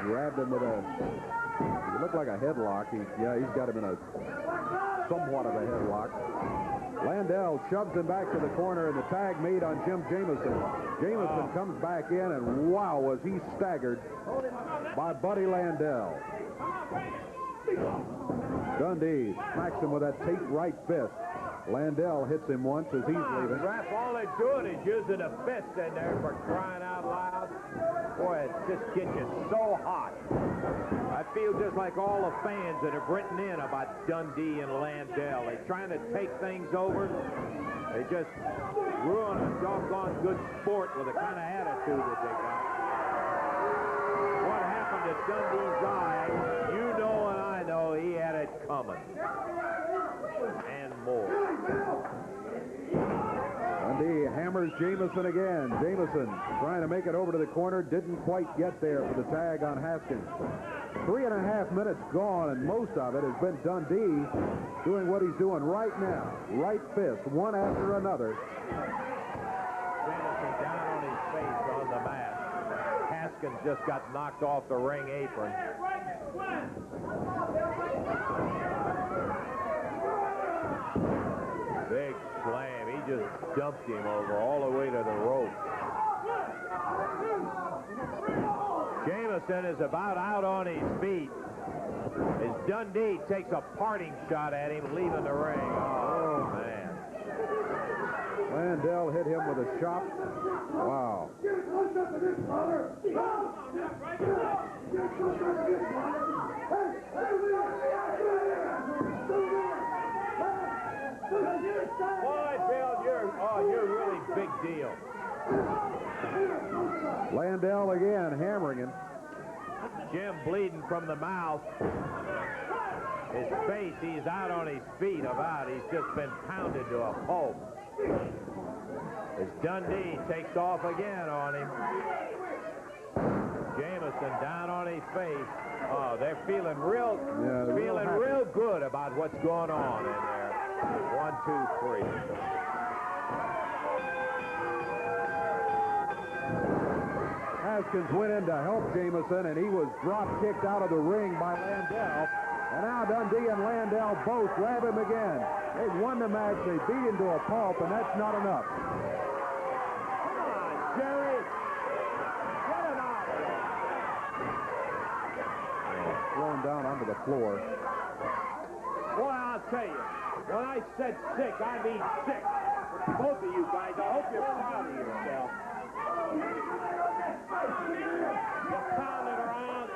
Grabbed him with he looked like a headlock. He's got him in somewhat of a headlock. Landell shoves him back to the corner, and the tag made on Jim Jamison. Jamison comes back in, and wow, was he staggered by Buddy Landell. Dundee smacks him with that taped right fist. Landell hits him once as he's leaving. Ref, all they're doing is using a fist in there for crying out loud. Boy, it just gets you so hot. I feel just like all the fans that have written in about Dundee and Landell. They're trying to take things over. They just ruin a doggone good sport with the kind of attitude that they got. What happened to Dundee's eye, you know and I know he had it coming. And more. Dundee hammers Jamison again. Jamison trying to make it over to the corner. Didn't quite get there for the tag on Haskins. 3.5 minutes gone, and most of it has been Dundee doing what he's doing right now. Right fist, one after another. Jamison down on his face on the mat. Haskins just got knocked off the ring apron. bounced him over all the way to the rope. Jameson is about out on his feet as Dundee takes a parting shot at him, leaving the ring. Oh, man. Landell hit him with a chop. Wow. Boy, Bill, you're really big deal. Landell again hammering him. Jim bleeding from the mouth. His face, he's out on his feet about. He's just been pounded to a pulp. As Dundee takes off again on him. Jameson down on his face. Oh, they're feeling real good about what's going on in there. 1, 2, 3. Haskins went in to help Jameson, and he was drop-kicked out of the ring by Landell. And now Dundee and Landell both grab him again. They've won the match. They beat him to a pulp, and that's not enough. Come on, Jerry. Get him out of there. Thrown down onto the floor. Boy, I'll tell you, when I said sick, I mean sick. Both of you guys, I hope you're proud of yourself. You're pounding around.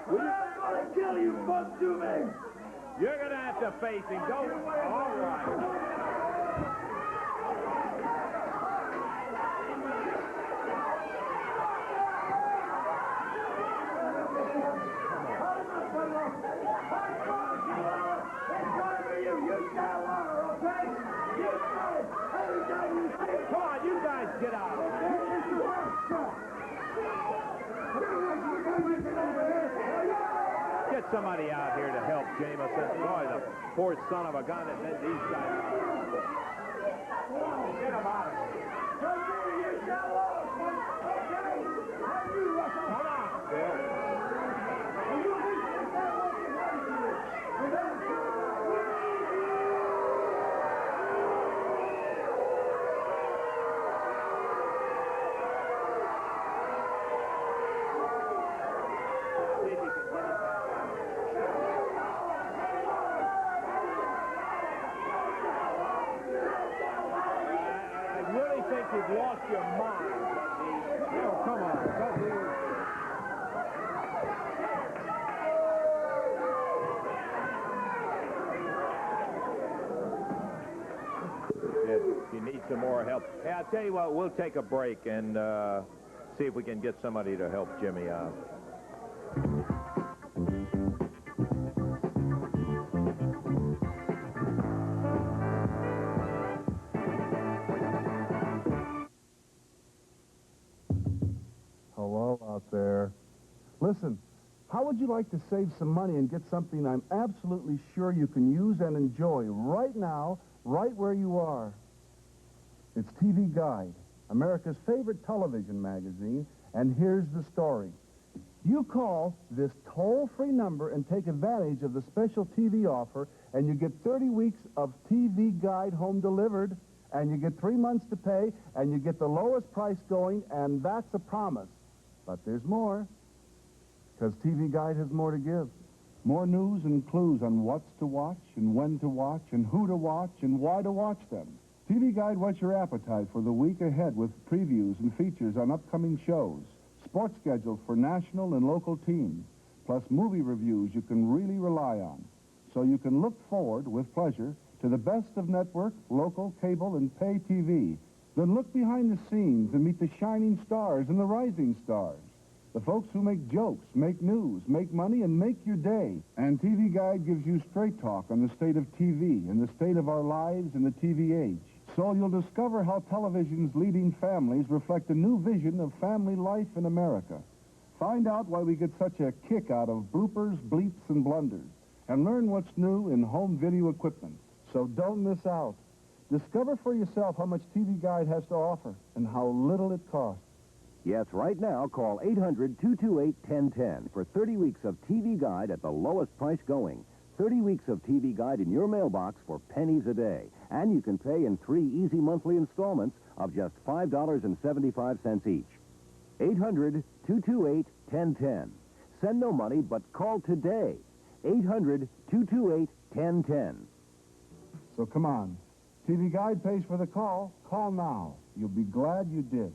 I'm gonna kill you, both to me. You're going to have to face him. Don't. All right. Come on, you guys get out of here. Get somebody out here to help Jameson. Boy, the poor son of a gun that let these guys. Get him out of here. Come on, Bill. You've lost your mind. Oh, come on. If you need some more help. Hey, I'll tell you what, we'll take a break and see if we can get somebody to help Jimmy out. Hello out there. Listen, how would you like to save some money and get something I'm absolutely sure you can use and enjoy right now, right where you are? It's TV Guide, America's favorite television magazine, and here's the story. You call this toll-free number and take advantage of the special TV offer, and you get 30 weeks of TV Guide home delivered, and you get 3 months to pay, and you get the lowest price going, and that's a promise. But there's more, because TV Guide has more to give. More news and clues on what's to watch, and when to watch, and who to watch, and why to watch them. TV Guide whets your appetite for the week ahead with previews and features on upcoming shows, sports schedules for national and local teams, plus movie reviews you can really rely on. So you can look forward with pleasure to the best of network, local, cable, and pay TV. Then look behind the scenes and meet the shining stars and the rising stars. The folks who make jokes, make news, make money, and make your day. And TV Guide gives you straight talk on the state of TV and the state of our lives in the TV age. So you'll discover how television's leading families reflect a new vision of family life in America. Find out why we get such a kick out of bloopers, bleeps, and blunders. And learn what's new in home video equipment. So don't miss out. Discover for yourself how much TV Guide has to offer and how little it costs. Yes, right now, call 800-228-1010 for 30 weeks of TV Guide at the lowest price going. 30 weeks of TV Guide in your mailbox for pennies a day. And you can pay in 3 easy monthly installments of just $5.75 each. 800-228-1010. Send no money, but call today. 800-228-1010. So come on. TV Guide pays for the call. Call now. You'll be glad you did.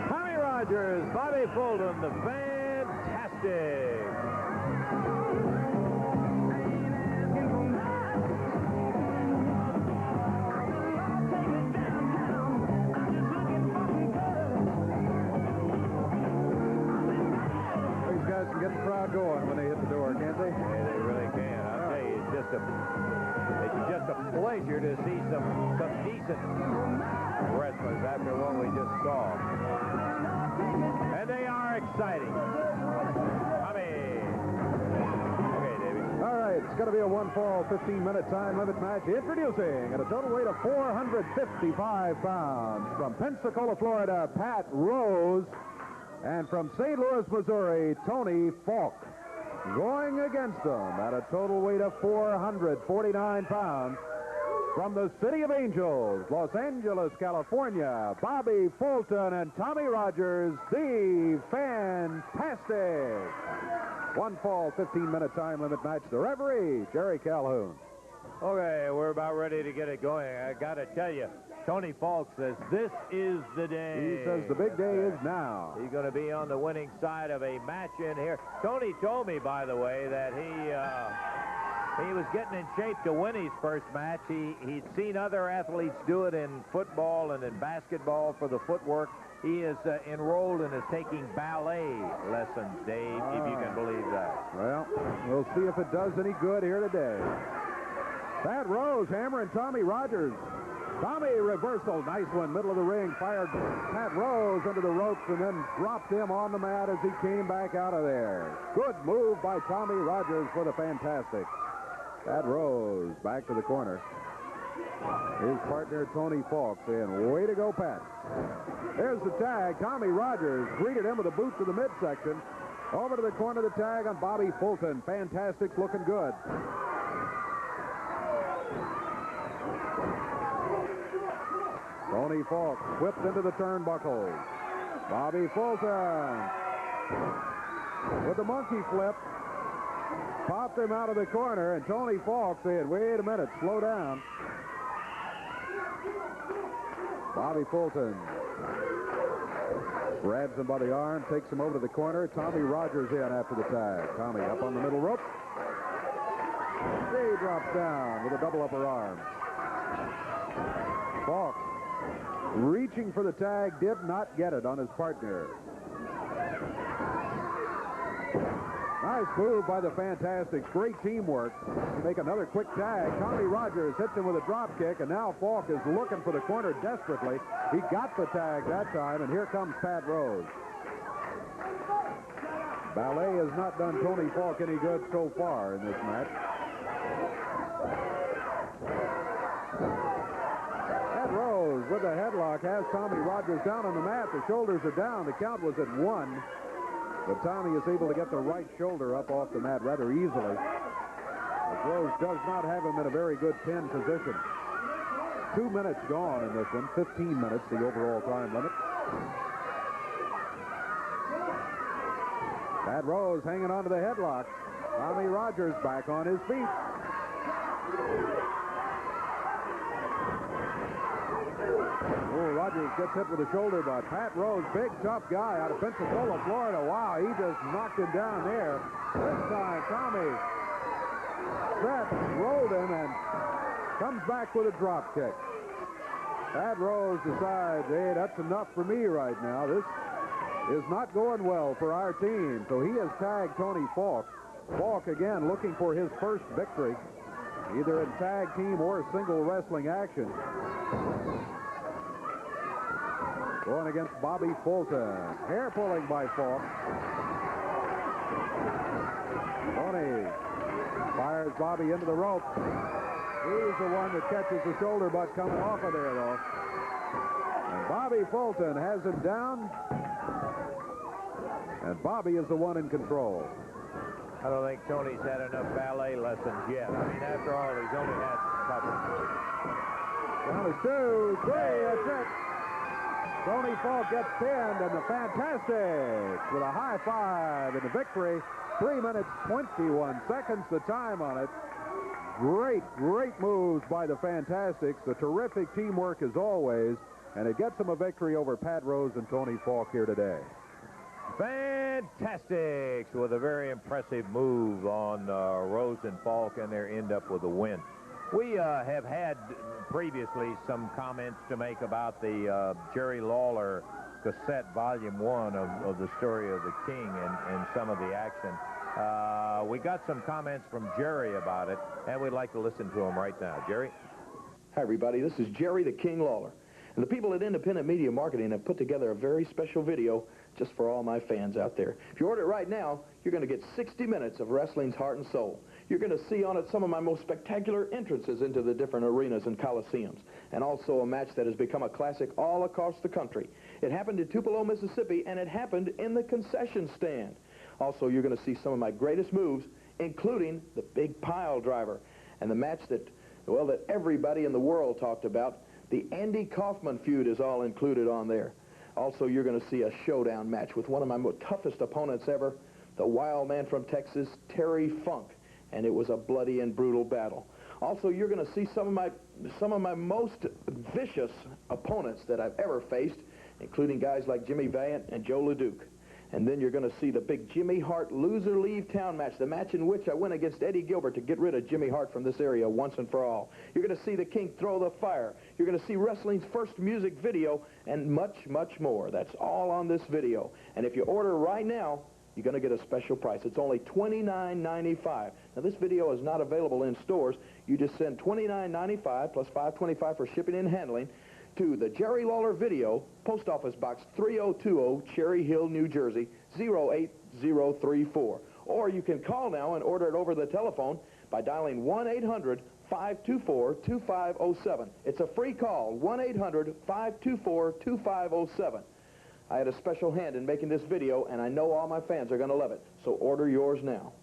Tommy Rogers, Bobby Fulton, the Fantastic. These guys can get the crowd going when they hit the door, can't they? Yeah, they really can. I'll tell you, it's just a pleasure to see some decent wrestlers after what we just saw. And they are exciting. Tommy. Okay, Davey. All right, it's going to be a one-fall, 15-minute time limit match. Introducing at a total weight of 455 pounds from Pensacola, Florida, Pat Rose. And from St. Louis, Missouri, Tony Falk. Going against them at a total weight of 449 pounds. From the City of Angels, Los Angeles, California, Bobby Fulton and Tommy Rogers, the Fantastic. One fall, 15-minute time limit match. The referee, Jerry Calhoun. Okay, we're about ready to get it going. I got to tell you, Tony Falk says this is the day. He says the big day is now. He's going to be on the winning side of a match in here. Tony told me, by the way, that he was getting in shape to win his first match. He'd seen other athletes do it in football and in basketball for the footwork. He is enrolled and is taking ballet lessons, Dave, if you can believe that. Well, we'll see if it does any good here today. Pat Rose hammering Tommy Rogers. Tommy reversal, nice one, middle of the ring, fired Pat Rose into the ropes and then dropped him on the mat as he came back out of there. Good move by Tommy Rogers for the Fantastic. Pat Rose back to the corner. His partner, Tony Falk, saying, way to go, Pat. There's the tag. Tommy Rogers greeted him with a boot to the midsection. Over to the corner of the tag on Bobby Fulton. Fantastic, looking good. Tony Falk whipped into the turnbuckle. Bobby Fulton with the monkey flip. Popped him out of the corner, and Tony Falk said, wait a minute, slow down. Bobby Fulton grabs him by the arm, takes him over to the corner. Tommy Rogers in after the tag. Tommy up on the middle rope. He drops down with a double upper arm. Falk reaching for the tag, did not get it on his partner. Nice move by the Fantastics. Great teamwork to make another quick tag. Tommy Rogers hits him with a drop kick, and now Falk is looking for the corner desperately. He got the tag that time, and here comes Pat Rose. Ballet has not done Tony Falk any good so far in this match. Pat Rose with a headlock has Tommy Rogers down on the mat. The shoulders are down. The count was at 1. But Tommy is able to get the right shoulder up off the mat rather easily. As Rose does not have him in a very good pin position. 2 minutes gone in this one. 15 minutes, the overall time limit. Pat Rose hanging on to the headlock. Tommy Rogers back on his feet. Oh, Rogers gets hit with a shoulder, but Pat Rose, big tough guy out of Pensacola, Florida. Wow, he just knocked him down there. This time, Tommy rolled him and comes back with a drop kick. Pat Rose decides, hey, that's enough for me right now. This is not going well for our team. So he has tagged Tony Falk. Falk, again, looking for his first victory, either in tag team or single wrestling action. Going against Bobby Fulton. Hair pulling by Falk. Tony Fires Bobby into the rope. He's the one that catches the shoulder butt coming off of there, though. And Bobby Fulton has him down. And Bobby is the one in control. I don't think Tony's had enough ballet lessons yet. I mean, after all, he's only had a couple. Down is 2, 3, that's it. Tony Falk gets pinned, and the Fantastics with a high five in the victory. 3 minutes, 21 seconds, the time on it. Great, great moves by the Fantastics. A terrific teamwork as always, and it gets them a victory over Pat Rose and Tony Falk here today. Fantastics with a very impressive move on Rose and Falk, and they end up with a win. We have had previously some comments to make about the Jerry Lawler cassette volume 1 of the story of the King and some of the action. We got some comments from Jerry about it, and we'd like to listen to him right now. Jerry? Hi, everybody. This is Jerry the King Lawler. And the people at Independent Media Marketing have put together a very special video just for all my fans out there. If you order it right now, you're going to get 60 minutes of wrestling's heart and soul. You're going to see on it some of my most spectacular entrances into the different arenas and coliseums, and also a match that has become a classic all across the country. It happened in Tupelo, Mississippi, and it happened in the concession stand. Also, you're going to see some of my greatest moves, including the big pile driver, and the match that, well, that everybody in the world talked about. The Andy Kaufman feud is all included on there. Also, you're going to see a showdown match with one of my toughest opponents ever, the wild man from Texas, Terry Funk, and it was a bloody and brutal battle. Also, you're going to see some of my most vicious opponents that I've ever faced, including guys like Jimmy Valiant and Joe LeDuc. And then you're going to see the big Jimmy Hart loser leave town match, the match in which I went against Eddie Gilbert to get rid of Jimmy Hart from this area once and for all. You're going to see the King throw the fire. You're going to see wrestling's first music video and much, much more. That's all on this video. And if you order right now, you're going to get a special price. It's only $29.95. Now, this video is not available in stores. You just send $29.95 plus $5.25 for shipping and handling to the Jerry Lawler Video, Post Office Box 3020, Cherry Hill, New Jersey, 08034. Or you can call now and order it over the telephone by dialing 1-800-524-2507. It's a free call, 1-800-524-2507. I had a special hand in making this video, and I know all my fans are going to love it. So order yours now.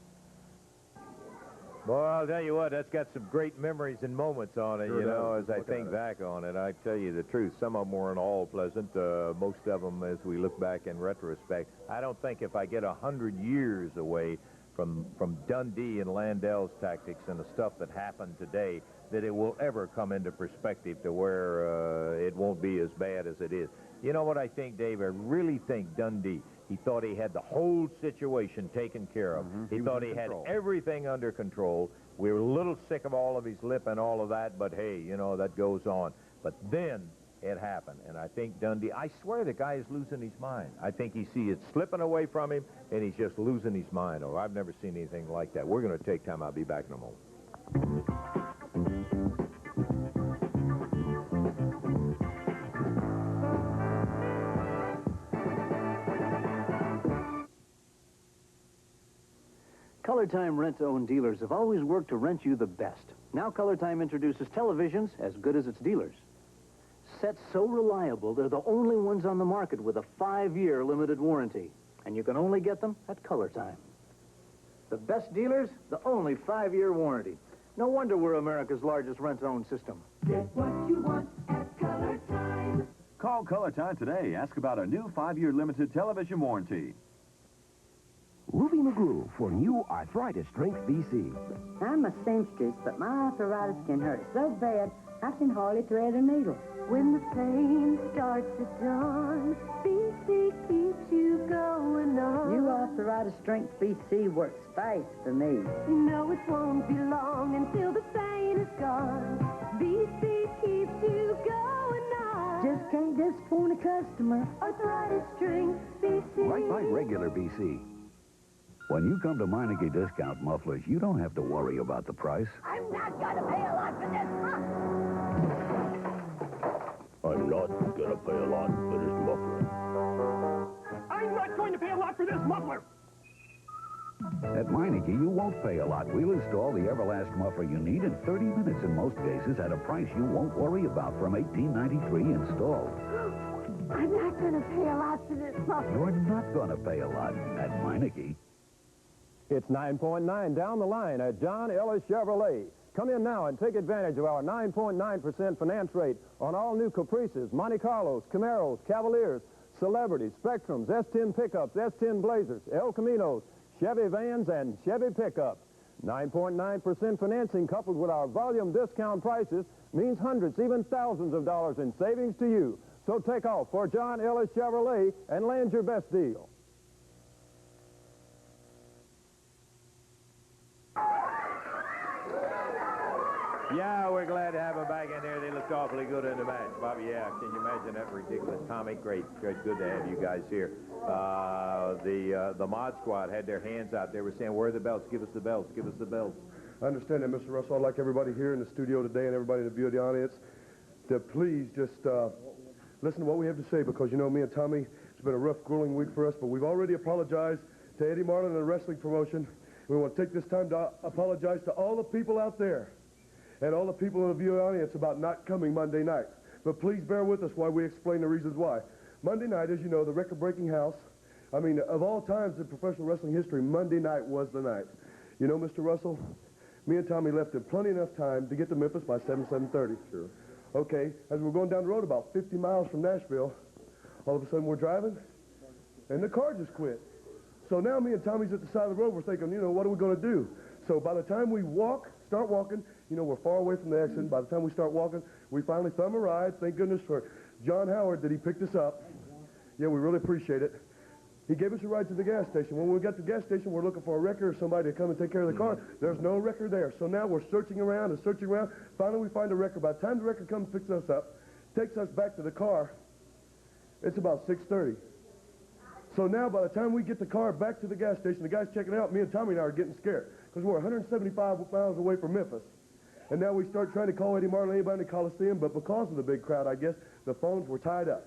Well, I'll tell you what, that's got some great memories and moments on it, Sure you know, does. as I think back on it. I tell you the truth, some of them weren't all pleasant. Most of them, as we look back in retrospect, I don't think if I get 100 years away from Dundee and Landell's tactics and the stuff that happened today, that it will ever come into perspective to where it won't be as bad as it is. You know what I think, Dave? I really think Dundee, he thought he had the whole situation taken care of. He thought he had everything under control. We were a little sick of all of his lip and all of that, but hey, you know, that goes on. But then it happened, and I think Dundee, I swear the guy is losing his mind. I think he sees it slipping away from him, and he's just losing his mind. Oh, I've never seen anything like that. We're going to take time. I'll be back in a moment. Color Time rent-own dealers have always worked to rent you the best. Now Color Time introduces televisions as good as its dealers. Sets so reliable, they're the only ones on the market with a 5-year limited warranty. And you can only get them at Color Time. The best dealers, the only 5-year warranty. No wonder we're America's largest rent-own system. Get what you want at Color Time. Call Color Time today. Ask about our new 5-year limited television warranty. Ruby McGrew for new Arthritis Strength BC. I'm a seamstress, but my arthritis can hurt so bad I can hardly thread a needle. When the pain starts to dawn, BC keeps you going on. New Arthritis Strength BC works fast for me. You know it won't be long until the pain is gone. BC keeps you going on. Just can't disappoint a customer. Arthritis Strength BC. Right by regular BC. When you come to Meineke Discount Mufflers, you don't have to worry about the price. I'm not gonna pay a lot for this. I'm not gonna pay a lot for this muffler. I'm not going to pay a lot for this muffler. At Meineke, you won't pay a lot. We'll install the Everlast muffler you need in 30 minutes in most cases at a price you won't worry about from $18.93 installed. I'm not going to pay a lot for this muffler. You're not going to pay a lot at Meineke. It's 9.9 down the line at John Ellis Chevrolet. Come in now and take advantage of our 9.9% finance rate on all new Caprices, Monte Carlos, Camaros, Cavaliers, Celebrities, Spectrums, S10 pickups, S10 Blazers, El Caminos, Chevy vans, and Chevy pickups. 9.9% financing coupled with our volume discount prices means hundreds, even thousands of dollars in savings to you. So take off for John Ellis Chevrolet and land your best deal. Yeah, we're glad to have them back in there. They looked awfully good in the match. Bobby, yeah, can you imagine that ridiculous? Tommy, great, good to have you guys here. The Mod Squad had their hands out. They were saying, where are the belts? Give us the belts. Give us the belts. I understand that, Mr. Russell. I'd like everybody here in the studio today and everybody in the view of the audience to please just listen to what we have to say, because, you know, me and Tommy, it's been a rough, grueling week for us, but we've already apologized to Eddie Marlin and the wrestling promotion. We want to take this time to apologize to all the people out there and all the people in the view audience about not coming Monday night. But please bear with us while we explain the reasons why. Monday night, as you know, the record-breaking house, I mean, of all times in professional wrestling history, Monday night was the night. You know, Mr. Russell, me and Tommy left in plenty enough time to get to Memphis by 7:30. Sure. Okay, as we're going down the road about 50 miles from Nashville, all of a sudden we're driving, and the car just quit. So now me and Tommy's at the side of the road. We're thinking, you know, what are we going to do? So by the time we start walking, you know, we're far away from the accident. By the time we start walking, we finally thumb a ride. Thank goodness for John Howard that he picked us up. Yeah, we really appreciate it. He gave us a ride to the gas station. When we got to the gas station, we're looking for a wrecker or somebody to come and take care of the car. There's no wrecker there. So now we're searching around and searching around. Finally, we find a wrecker. By the time the wrecker comes, picks us up, takes us back to the car, it's about 6:30. So now by the time we get the car back to the gas station, the guy's checking it out. Me and Tommy and I are getting scared because we're 175 miles away from Memphis. And now we start trying to call Eddie Marlin, anybody in the Coliseum, but because of the big crowd, I guess, the phones were tied up.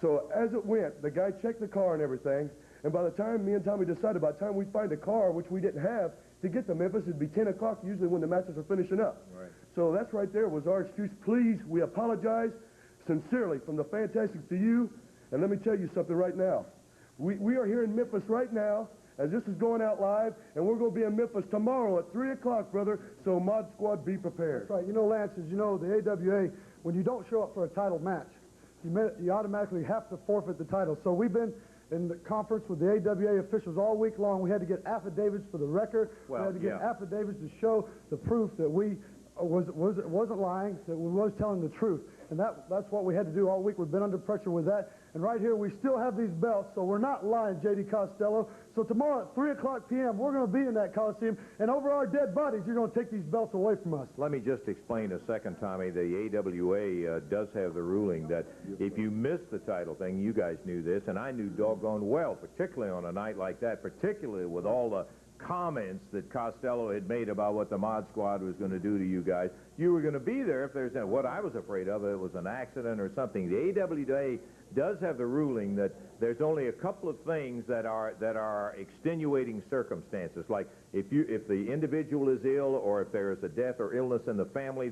So as it went, the guy checked the car and everything, and by the time me and Tommy decided, by the time we find a car, which we didn't have, to get to Memphis, it'd be 10 o'clock usually when the matches are finishing up. Right. So that's right there was our excuse. Please, we apologize sincerely from the Fantastics to you, and let me tell you something right now. We are here in Memphis right now, as this is going out live, and we're going to be in Memphis tomorrow at 3 o'clock, brother, so Mod Squad, be prepared. That's right. You know, Lance, as you know, the AWA, when you don't show up for a title match, you automatically have to forfeit the title. So we've been in the conference with the AWA officials all week long. We had to get affidavits for the record. We had to get affidavits to show the proof that we wasn't lying, that we was telling the truth. And that's what we had to do all week. We've been under pressure with that. And right here, we still have these belts, so we're not lying, J.D. Costello. So tomorrow at 3 o'clock p.m., we're going to be in that Coliseum, and over our dead bodies, you're going to take these belts away from us. Let me just explain a second, Tommy. The AWA does have the ruling that if you miss the title thing, you guys knew this, and I knew doggone well, particularly on a night like that, particularly with all the comments that Costello had made about what the Mod Squad was going to do to you guys. You were going to be there if there's what I was afraid of, it was an accident or something. The AWA does have the ruling that there's only a couple of things that are extenuating circumstances, like if the individual is ill, or if there is a death or illness in the family,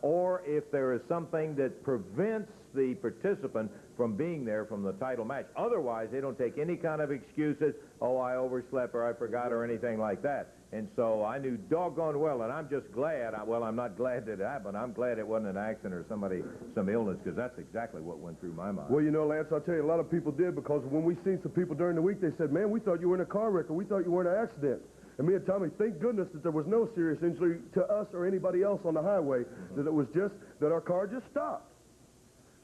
or if there is something that prevents the participant from being there from the title match. Otherwise, they don't take any kind of excuses, oh, I overslept or I forgot or anything like that. And so I knew doggone well, and I'm just glad, well, I'm not glad that it happened. I'm glad it wasn't an accident or some illness, because that's exactly what went through my mind. Well, you know, Lance, I'll tell you, a lot of people did, because when we seen some people during the week, they said, man, we thought you were in a car wreck, or we thought you were in an accident. And me and Tommy, thank goodness that there was no serious injury to us or anybody else on the highway, that it was just that our car just stopped.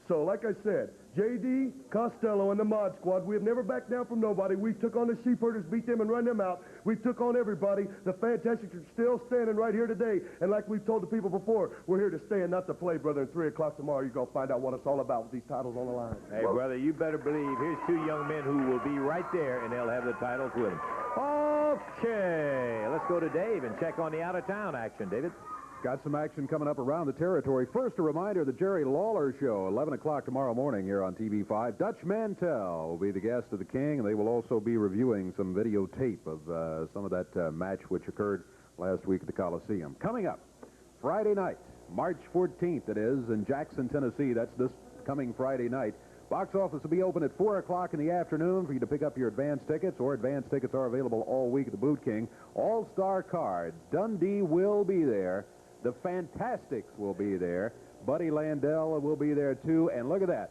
So, like I said, J.D., Costello, and the Mod Squad, we have never backed down from nobody. We took on the sheep herders, beat them, and run them out. We took on everybody. The Fantastics are still standing right here today. And like we've told the people before, we're here to stay and not to play, brother. At 3 o'clock tomorrow, you're going to find out what it's all about with these titles on the line. Hey, brother, you better believe. Here's two young men who will be right there, and they'll have the titles with them. Okay, let's go to Dave and check on the out-of-town action, David. Got some action coming up around the territory. First, a reminder, the Jerry Lawler Show, 11 o'clock tomorrow morning here on TV5. Dutch Mantell will be the guest of the King, and they will also be reviewing some videotape of some of that match which occurred last week at the Coliseum. Coming up, Friday night, March 14th it is, in Jackson, Tennessee. That's this coming Friday night. Box office will be open at 4 o'clock in the afternoon for you to pick up your advance tickets, or advance tickets are available all week at the Boot King. All-Star card. Dundee will be there. The Fantastics will be there. Buddy Landell will be there, too. And look at that.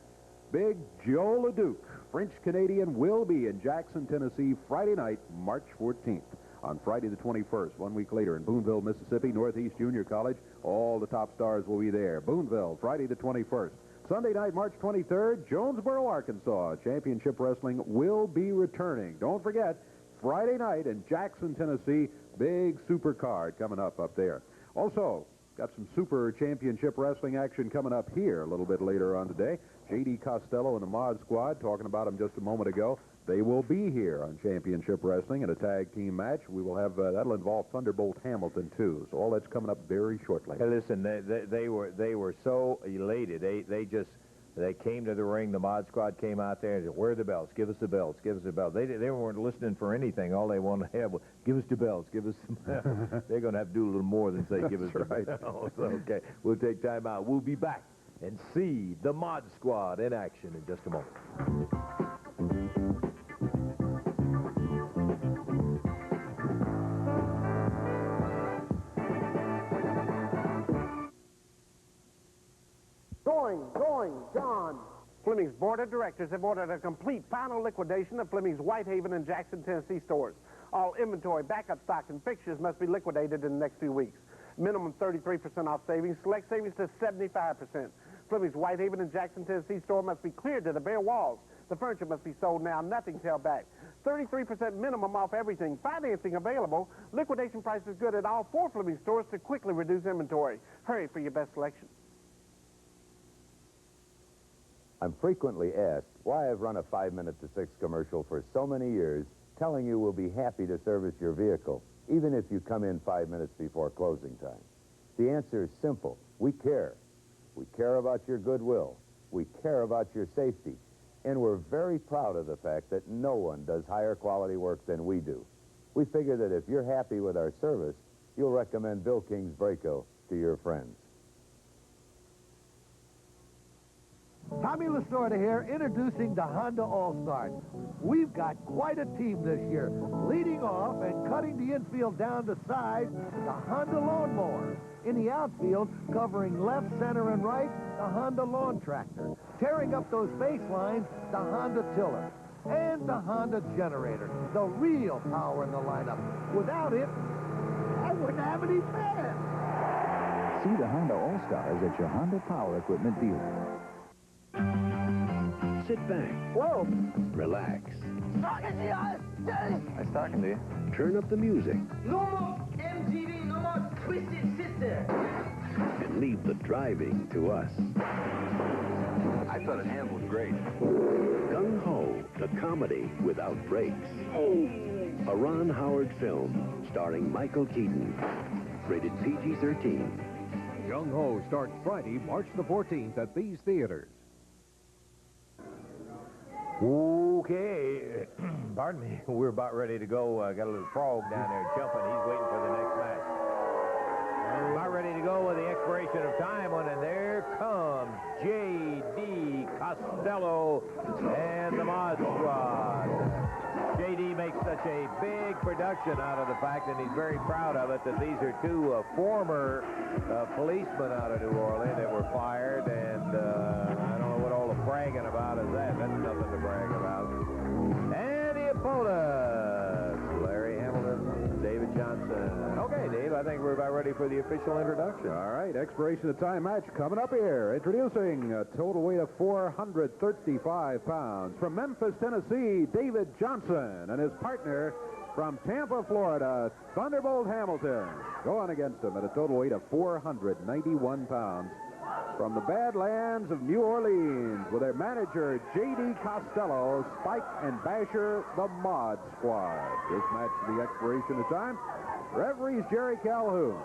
Big Joe LeDuc, French-Canadian, will be in Jackson, Tennessee, Friday night, March 14th. On Friday the 21st, 1 week later in Boonville, Mississippi, Northeast Junior College, all the top stars will be there. Boonville, Friday the 21st. Sunday night, March 23rd, Jonesboro, Arkansas. Championship Wrestling will be returning. Don't forget, Friday night in Jackson, Tennessee, big super card coming up there. Also, got some Super Championship Wrestling action coming up here a little bit later on today. J.D. Costello and the Mod Squad, talking about them just a moment ago. They will be here on Championship Wrestling in a tag team match. We will have, that'll involve Thunderbolt Hamilton, too. So all that's coming up very shortly. Hey, listen, they were so elated. They came to the ring. The Mod Squad came out there and said, "Where are the belts? Give us the belts. Give us the belts." They weren't listening for anything. All they wanted to have was, "Give us the belts. Give us the belts." They're going to have to do a little more than say, "Give us the belts." Okay, we'll take time out. We'll be back and see the Mod Squad in action in just a moment. Going, John. Fleming's board of directors have ordered a complete final liquidation of Fleming's Whitehaven and Jackson, Tennessee stores. All inventory, backup stock, and fixtures must be liquidated in the next few weeks. Minimum 33% off savings, select savings to 75%. Fleming's Whitehaven and Jackson, Tennessee store must be cleared to the bare walls. The furniture must be sold now, nothing's held back. 33% minimum off everything. Financing available. Liquidation price is good at all 4 Fleming stores to quickly reduce inventory. Hurry for your best selection. I'm frequently asked why I've run a 5 minute to 6 commercial for so many years, telling you we'll be happy to service your vehicle, even if you come in 5 minutes before closing time. The answer is simple. We care. We care about your goodwill. We care about your safety. And we're very proud of the fact that no one does higher quality work than we do. We figure that if you're happy with our service, you'll recommend Bill King's Braco to your friends. Tommy Lasorda here, introducing the Honda All-Stars. We've got quite a team this year. Leading off and cutting the infield down to size, the Honda Lawnmower. In the outfield, covering left, center, and right, the Honda Lawn Tractor. Tearing up those baselines, the Honda Tiller. And the Honda Generator, the real power in the lineup. Without it, I wouldn't have any fans. See the Honda All-Stars at your Honda Power Equipment dealer. Sit back. Whoa. Relax. Nice talking to you. Turn up the music. No more MTV, no more Twisted Sister. And leave the driving to us. I thought it handled great. Gung Ho, the comedy without breaks. A Ron Howard film starring Michael Keaton. Rated PG-13. Gung Ho starts Friday, March the 14th at these theaters. Okay, pardon me. We're about ready to go. Got a little frog down there jumping. He's waiting for the next match. About ready to go with the expiration of time on, and there comes J.D. Costello and the Mod Squad. J.D. makes such a big production out of the fact, and he's very proud of it, that these are 2 former policemen out of New Orleans that were fired, and I don't know what all the bragging about is that. That's nothing to brag about. And the opponents, Larry Hamilton, David Johnson. Okay, Dave, I think we're about ready for the official introduction. All right, expiration of time match coming up here. Introducing a total weight of 435 pounds. From Memphis, Tennessee, David Johnson and his partner from Tampa, Florida, Thunderbolt Hamilton. Going against him at a total weight of 491 pounds. From the Badlands of New Orleans, with their manager, J.D. Costello, Spike and Basher, the Mod Squad. This match, the expiration of time. Referees Jerry Calhoun.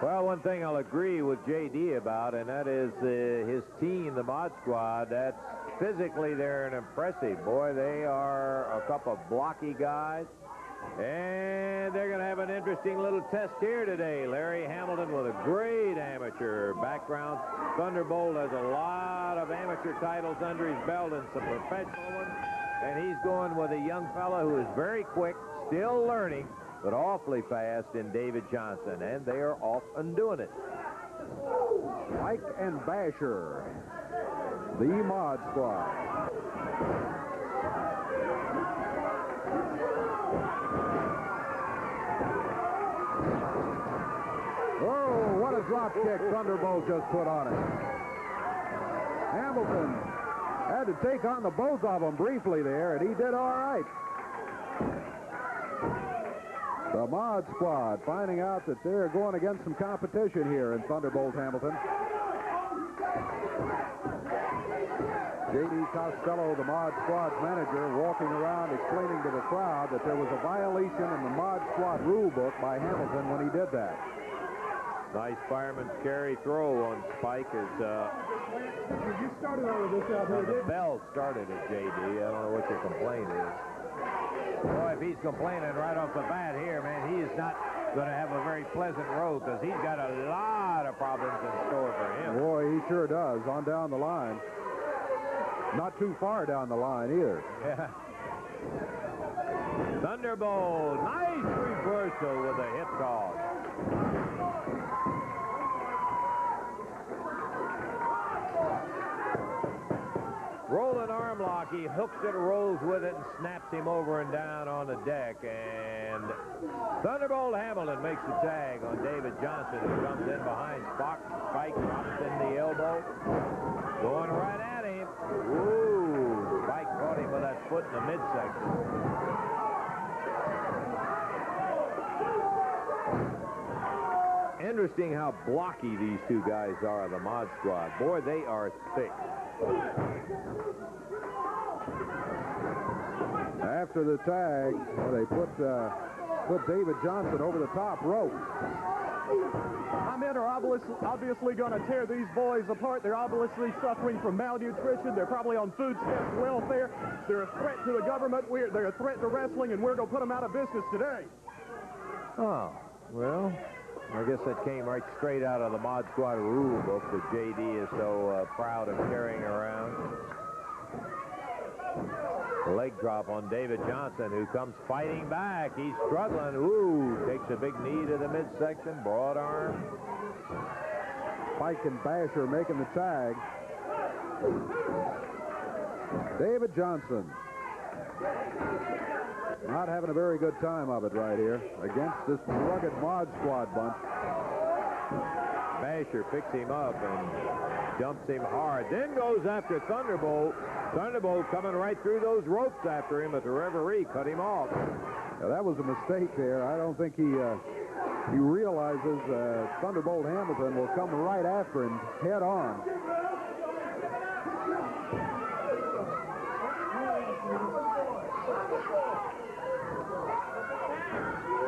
Well, one thing I'll agree with J.D. about, and that is his team, the Mod Squad. That's physically, they're an impressive. Boy, they are a couple of blocky guys. And they're going to have an interesting little test here today. Larry Hamilton with a great amateur background. Thunderbolt has a lot of amateur titles under his belt and some professional ones. And he's going with a young fellow who is very quick, still learning, but awfully fast in David Johnson. And they are off and doing it. Mike and Basher, the Mod Squad. Oh, what a drop kick Thunderbolt just put on it. Hamilton had to take on the both of them briefly there, and he did all right. The Mod Squad finding out that they're going against some competition here in Thunderbolt Hamilton. J.D. Costello, the Mod Squad's manager, walking around explaining to the crowd that there was a violation in the Mod Squad rule book by Hamilton when he did that. Nice fireman's carry throw on Spike as You started all of this out here, the bell started it, J.D. I don't know what your complaint is. Boy, if he's complaining right off the bat here, man, he is not going to have a very pleasant road because he's got a lot of problems in store for him. Boy, he sure does, on down the line. Not too far down the line either. Yeah. Thunderbolt, nice reversal with a hip toss. Rolling arm lock, he hooks it, rolls with it, and snaps him over and down on the deck. And Thunderbolt Hamilton makes the tag on David Johnson, who comes in behind Spike, drops in the elbow. Going right at him. Ooh, Spike caught him with that foot in the midsection. Interesting how blocky these two guys are, the Mod Squad. Boy, they are thick. After the tag, they put David Johnson over the top rope. Our men are obviously going to tear these boys apart. They're obviously suffering from malnutrition. They're probably on food stamps welfare. They're a threat to the government. They're a threat to wrestling, and we're going to put them out of business today. Oh, well, I guess that came right straight out of the Mod Squad rule book that J.D. is so proud of carrying around. Leg drop on David Johnson, who comes fighting back. He's struggling. Ooh, takes a big knee to the midsection, broad arm. Spike and Basher making the tag. David Johnson not having a very good time of it right here against this rugged Mod Squad bunch. Basher picks him up and jumps him hard. Then goes after Thunderbolt. Thunderbolt coming right through those ropes after him, but the referee cut him off. Now, that was a mistake there. I don't think he realizes Thunderbolt Hamilton will come right after him head on.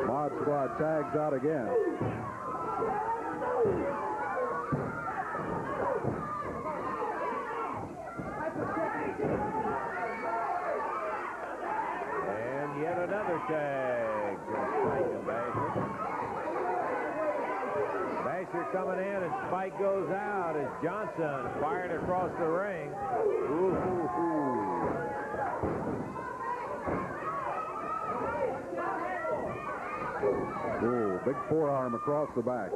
Mod Squad tags out again. And yet another tag from Spike and Basher. Basher coming in, and Spike goes out as Johnson fired across the ring. Ooh, ooh, ooh. Ooh, big forearm across the back.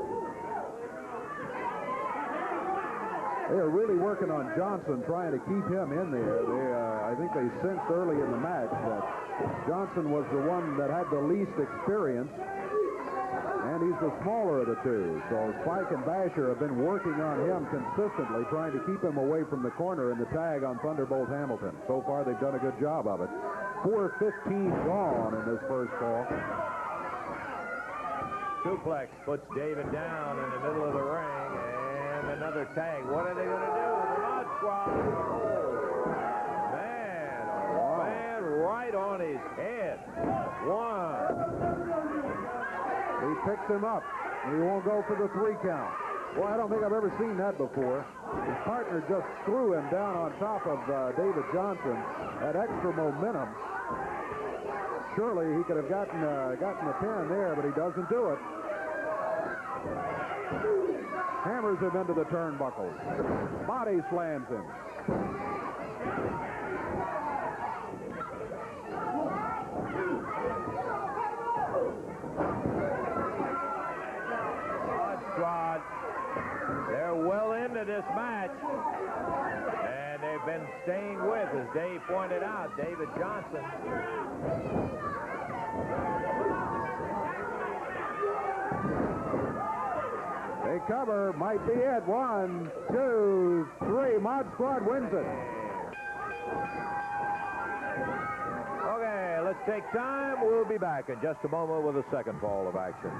They are really working on Johnson, trying to keep him in there. I think they sensed early in the match that Johnson was the one that had the least experience, and he's the smaller of the two. So Spike and Basher have been working on him consistently, trying to keep him away from the corner in the tag on Thunderbolt Hamilton. So far, they've done a good job of it. 4:15 gone in this first call. Suplex puts David down in the middle of the ring, and another tag. What are they going to do? The Mod Squad. Oh, man, right on his head. One. He picks him up. He won't go for the 3 count. Well, I don't think I've ever seen that before. His partner just threw him down on top of David Johnson at extra momentum. Surely he could have gotten a pin there, but he doesn't do it. Hammers him into the turnbuckles. Body slams him. Squad, they're well into this match, and they've been staying with, as Dave pointed out, David Johnson. They cover, might be it. 1, 2, 3. Mod Squad wins it. Okay, let's take time. We'll be back in just a moment with a second fall of action.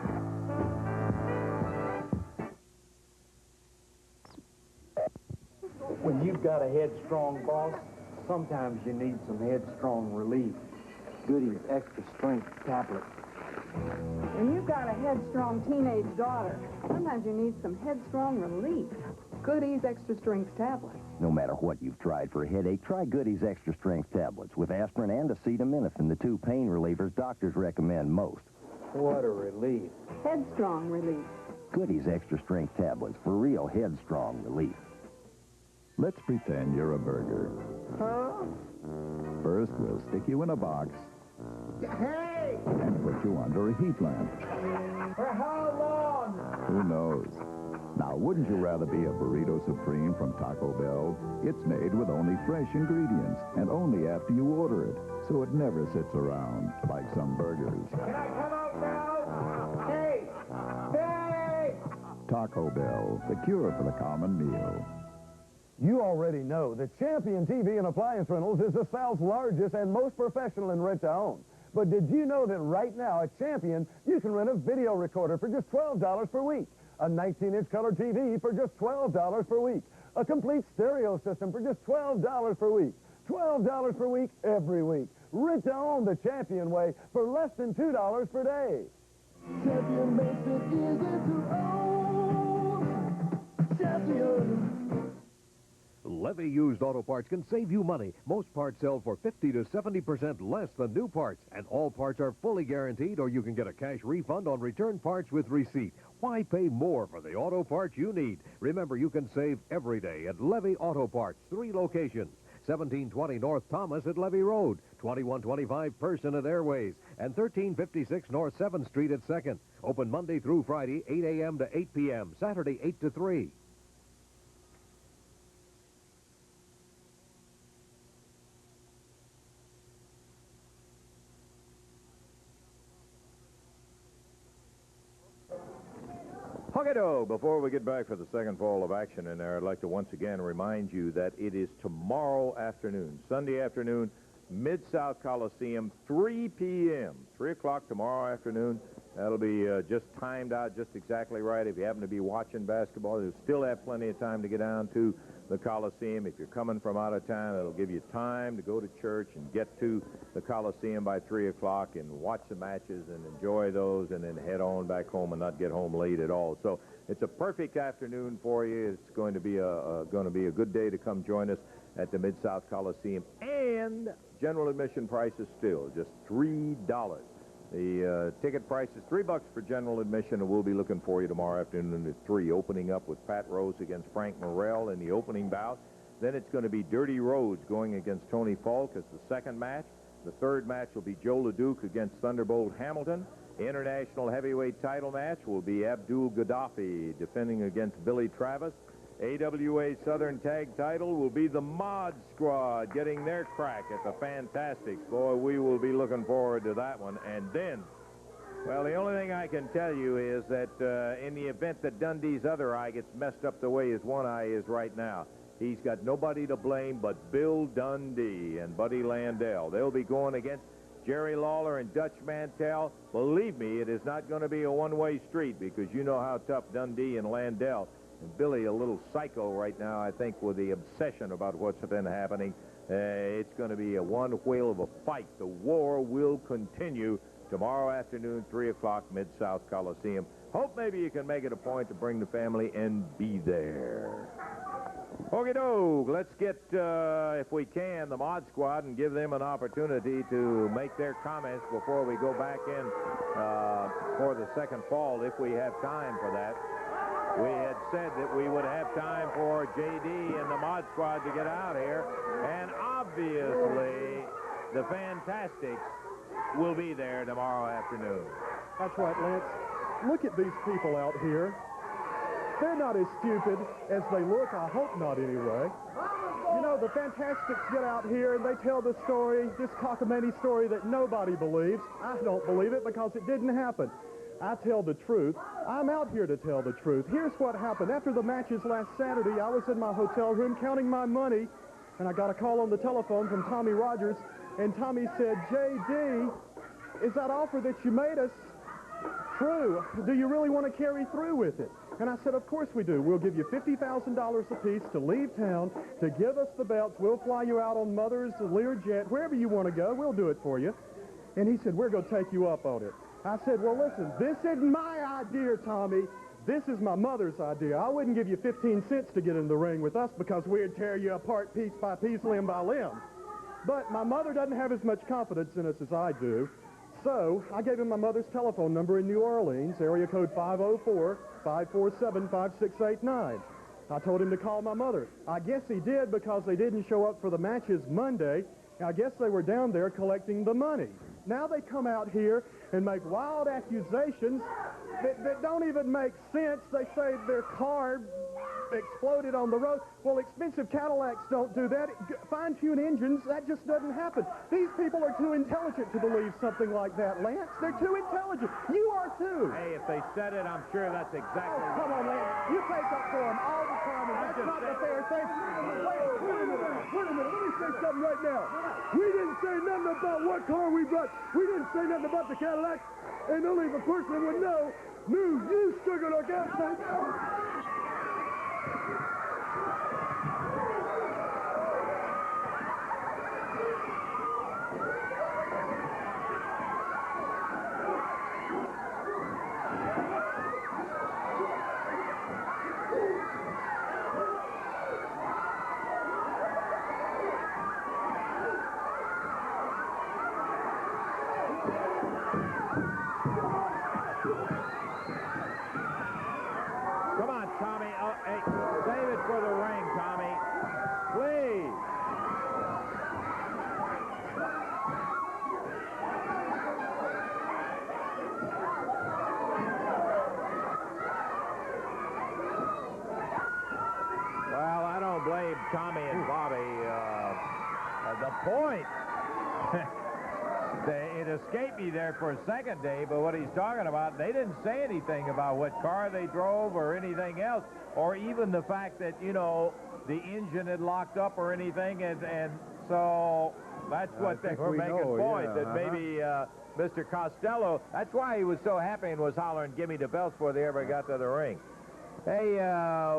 When you've got a headstrong boss, sometimes you need some headstrong relief. Goody's Extra Strength Tablet. When you've got a headstrong teenage daughter, sometimes you need some headstrong relief. Goody's Extra Strength Tablets. No matter what you've tried for a headache, try Goody's Extra Strength Tablets with aspirin and acetaminophen, the 2 pain relievers doctors recommend most. What a relief. Headstrong relief. Goody's Extra Strength Tablets for real headstrong relief. Let's pretend you're a burger. Huh? First, we'll stick you in a box Hey! and put you under a heat lamp. For how long? Who knows? Now, wouldn't you rather be a Burrito Supreme from Taco Bell? It's made with only fresh ingredients and only after you order it, so it never sits around like some burgers. Can I come out now? Hey! Hey! Taco Bell, the cure for the common meal. You already know that Champion TV and Appliance Rentals is the South's largest and most professional in rent-to-own. But did you know that right now at Champion, you can rent a video recorder for just $12 per week, a 19-inch color TV for just $12 per week, a complete stereo system for just $12 per week, $12 per week every week. Rent-to-own the Champion way for less than $2 per day. Champion makes it easy to own. Champion. Levy used auto parts can save you money. Most parts sell for 50 to 70% less than new parts, and all parts are fully guaranteed, or you can get a cash refund on return parts with receipt. Why pay more for the auto parts you need? Remember, you can save every day at Levy Auto Parts, 3 locations. 1720 North Thomas at Levy Road, 2125 Person at Airways, and 1356 North 7th Street at 2nd. Open Monday through Friday, 8 a.m. to 8 p.m., Saturday 8 to 3. Okay-do, before we get back for the second fall of action in there, I'd like to once again remind you that it is tomorrow afternoon, Sunday afternoon, Mid-South Coliseum, 3 p.m., 3 o'clock tomorrow afternoon. That'll be just timed out just exactly right. If you happen to be watching basketball, you'll still have plenty of time to get down to the Coliseum. If you're coming from out of town, it'll give you time to go to church and get to the Coliseum by 3 o'clock and watch the matches and enjoy those and then head on back home and not get home late at all. So it's a perfect afternoon for you. It's going to be a good day to come join us at the Mid-South Coliseum. And general admission price is still just $3. The ticket price is $3 for general admission, and we'll be looking for you tomorrow afternoon at 3, opening up with Pat Rose against Frank Morrell in the opening bout. Then it's going to be Dirty Rhodes going against Tony Falk as the second match. The third match will be Joe LeDuc against Thunderbolt Hamilton. The international heavyweight title match will be Abdul Gaddafi defending against Billy Travis. AWA Southern Tag title will be the Mod Squad getting their crack at the Fantastics. Boy, we will be looking forward to that one. And then, well, the only thing I can tell you is that in the event that Dundee's other eye gets messed up the way his one eye is right now, he's got nobody to blame but Bill Dundee and Buddy Landell. They'll be going against Jerry Lawler and Dutch Mantell. Believe me, it is not going to be a one-way street, because you know how tough Dundee and Landell. And Billy, a little psycho right now, I think, with the obsession about what's been happening. It's going to be a one whale of a fight. The war will continue tomorrow afternoon, 3 o'clock, Mid-South Coliseum. Hope maybe you can make it a point to bring the family and be there. Okie doke, let's get, if we can, the Mod Squad and give them an opportunity to make their comments before we go back in for the second fall, if we have time for that. We had said that we would have time for J.D. and the Mod Squad to get out here, and obviously the Fantastics will be there tomorrow afternoon. That's right, Lance. Look at these people out here. They're not as stupid as they look. I hope not, anyway. You know, the Fantastics get out here and they tell the story, this cockamamie story that nobody believes. I don't believe it because it didn't happen. I tell the truth. I'm out here to tell the truth. Here's what happened. After the matches last Saturday, I was in my hotel room counting my money, and I got a call on the telephone from Tommy Rogers, and Tommy said, J.D., is that offer that you made us true? Do you really want to carry through with it? And I said, of course we do. We'll give you $50,000 apiece to leave town, to give us the belts. We'll fly you out on Mother's Learjet, wherever you want to go. We'll do it for you. And he said, we're going to take you up on it. I said, well, listen, this isn't my idea, Tommy. This is my mother's idea. I wouldn't give you 15 cents to get in the ring with us because we'd tear you apart piece by piece, limb by limb. But my mother doesn't have as much confidence in us as I do. So I gave him my mother's telephone number in New Orleans, area code 504-547-5689. I told him to call my mother. I guess he did because they didn't show up for the matches Monday. I guess they were down there collecting the money. Now they come out here and make wild accusations that don't even make sense. They say their car exploded on the road. Well, expensive Cadillacs don't do that. Fine-tuned engines, that just doesn't happen. These people are too intelligent to believe something like that, Lance. They're too intelligent. You are too. Hey, if they said it, I'm sure that's exactly right. Come on, Lance. You take up for them all the time, and that's not the fair thing. Wait a minute. Let me say something right now. We didn't say nothing about what car we brought. We didn't say nothing about the Cadillac, and only the person that would know knew you sugar look out. Come on, Tommy. Oh, hey, save it for the ring, Tommy. Please. Well, I don't blame Tommy and Bobby. The point. It escaped me there for a second, Dave, but what he's talking about, they didn't say anything about what car they drove or anything else, or even the fact that, you know, the engine had locked up or anything, and so that's what they were making point, that maybe Mr. Costello, that's why he was so happy and was hollering, give me the belts before they ever got to the ring. Hey,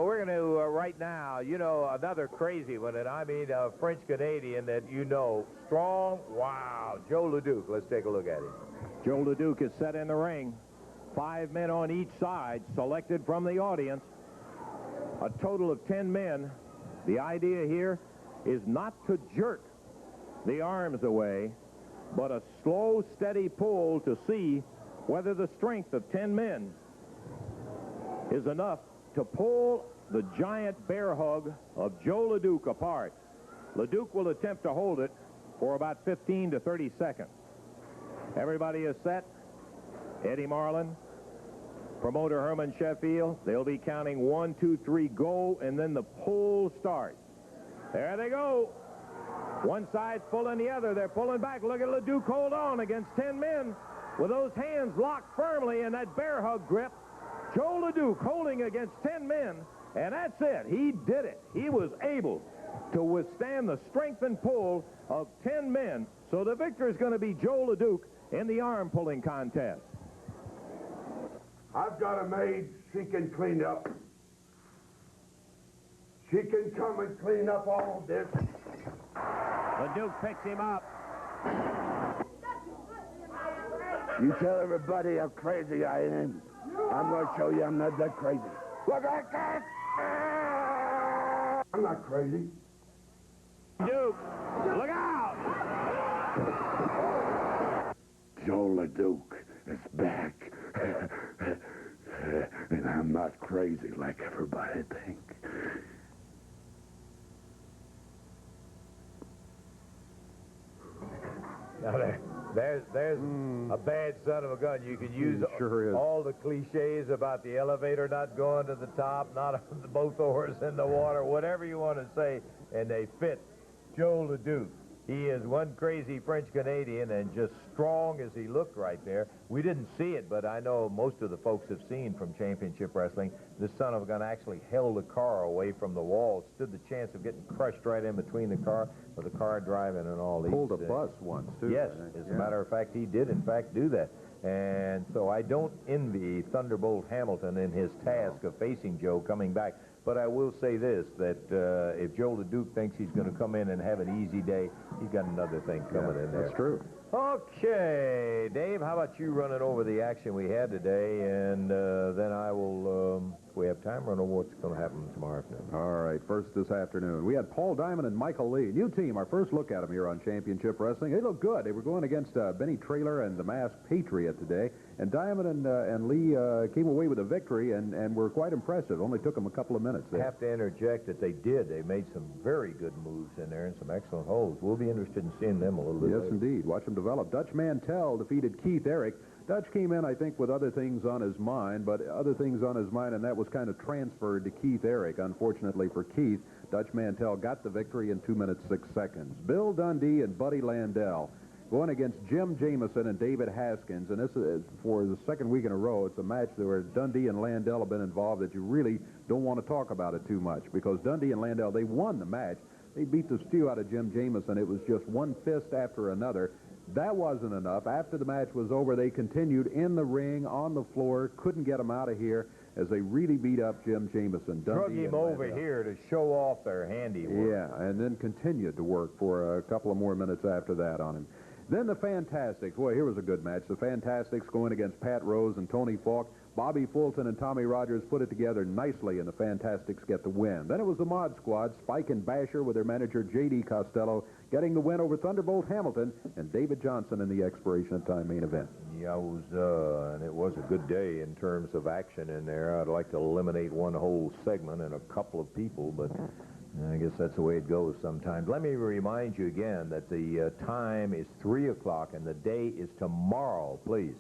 we're going to, right now, you know, another crazy one, and I mean a French-Canadian that you know, strong, wow, Joe LeDuc. Let's take a look at him. Joe LeDuc is set in the ring. 5 men on each side, selected from the audience. A total of 10 men. The idea here is not to jerk the arms away, but a slow, steady pull to see whether the strength of 10 men is enough to pull the giant bear hug of Joe LeDuc apart. LeDuc will attempt to hold it for about 15 to 30 seconds. Everybody is set. Eddie Marlin, promoter Herman Sheffield. They'll be counting 1, 2, 3, go, and then the pull starts. There they go. One side's pulling the other. They're pulling back. Look at LeDuc hold on against 10 men with those hands locked firmly in that bear hug grip. Joe LeDuc holding against 10 men, and that's it. He did it. He was able to withstand the strength and pull of 10 men. So the victor is going to be Joe LeDuc in the arm pulling contest. I've got a maid. She can clean up. She can come and clean up all this. LeDuc picks him up. You tell everybody how crazy I am. I'm going to show you I'm not that crazy. Look at that! I'm not crazy. Duke, look out! Joe LeDuc is back. And I'm not crazy like everybody thinks. Now there's a bad son of a gun. You can use sure is. all the cliches about the elevator not going to the top, not both oars in the water, whatever you want to say, and they fit Joe LeDuc. He is one crazy French-Canadian, and just strong as he looked right there. We didn't see it, but I know most of the folks have seen from Championship Wrestling. This son of a gun actually held the car away from the wall, stood the chance of getting crushed right in between the car with the car driving and all these. Pulled a bus once, too. Yes, as a matter of fact, he did, in fact, do that. And so I don't envy Thunderbolt Hamilton in his task of facing Joe coming back. But I will say this, that if Joe LeDuc thinks he's going to come in and have an easy day, he's got another thing coming in there. That's true. Okay, Dave, how about you running over the action we had today, and then I will, if we have time, run over what's going to happen tomorrow afternoon. All right, first this afternoon, we had Paul Diamond and Michael Lee. New team, our first look at them here on Championship Wrestling. They look good. They were going against Benny Traylor and the Masked Patriot today. And Diamond and Lee came away with a victory and were quite impressive. Only took them a couple of minutes there. I have to interject that they did. They made some very good moves in there and some excellent holds. We'll be interested in seeing them a little bit Yes, later. indeed. Watch them develop. Dutch Mantell defeated Keith Eric. Dutch came in, I think, with other things on his mind, and that was kind of transferred to Keith Eric. Unfortunately for Keith, Dutch Mantell got the victory in 2 minutes, 6 seconds. Bill Dundee and Buddy Landell going against Jim Jameson and David Haskins, and this is for the second week in a row. It's a match where Dundee and Landell have been involved that you really don't want to talk about it too much, because Dundee and Landell, they won the match. They beat the stew out of Jim Jameson. It was just one fist after another. That wasn't enough. After the match was over, they continued in the ring, on the floor, couldn't get him out of here as they really beat up Jim Jameson. Drug him over here to show off their handiwork. Yeah, and then continued to work for a couple of more minutes after that on him. Then the Fantastics. Boy, here was a good match. The Fantastics going against Pat Rose and Tony Falk. Bobby Fulton and Tommy Rogers put it together nicely, and the Fantastics get the win. Then it was the Mod Squad, Spike and Basher with their manager J.D. Costello, getting the win over Thunderbolt Hamilton and David Johnson in the expiration of time main event. Yeah, and it was a good day in terms of action in there. I'd like to eliminate one whole segment and a couple of people, but I guess that's the way it goes sometimes. Let me remind you again that the time is 3 o'clock and the day is tomorrow, please.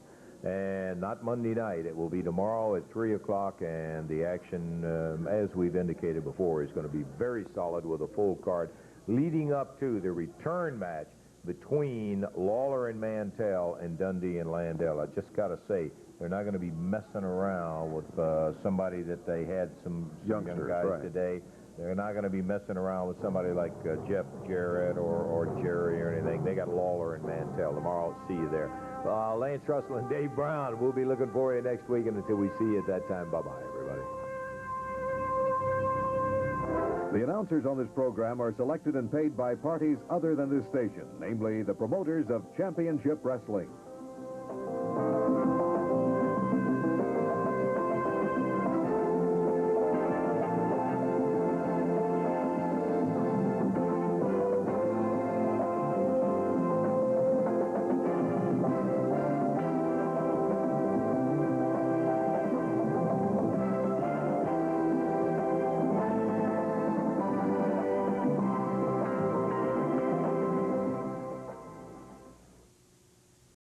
And not Monday night. It will be tomorrow at 3 o'clock, and the action, as we've indicated before, is going to be very solid with a full card leading up to the return match between Lawler and Mantell and Dundee and Landell. I just got to say, they're not going to be messing around with somebody that they had some young guys today. They're not going to be messing around with somebody like Jeff Jarrett or Jerry or anything. They got Lawler and Mantell. Tomorrow, I'll see you there. Lance Russell and Dave Brown, we'll be looking for you next week, and until we see you at that time, bye-bye, everybody. The announcers on this program are selected and paid by parties other than this station, namely the promoters of Championship Wrestling.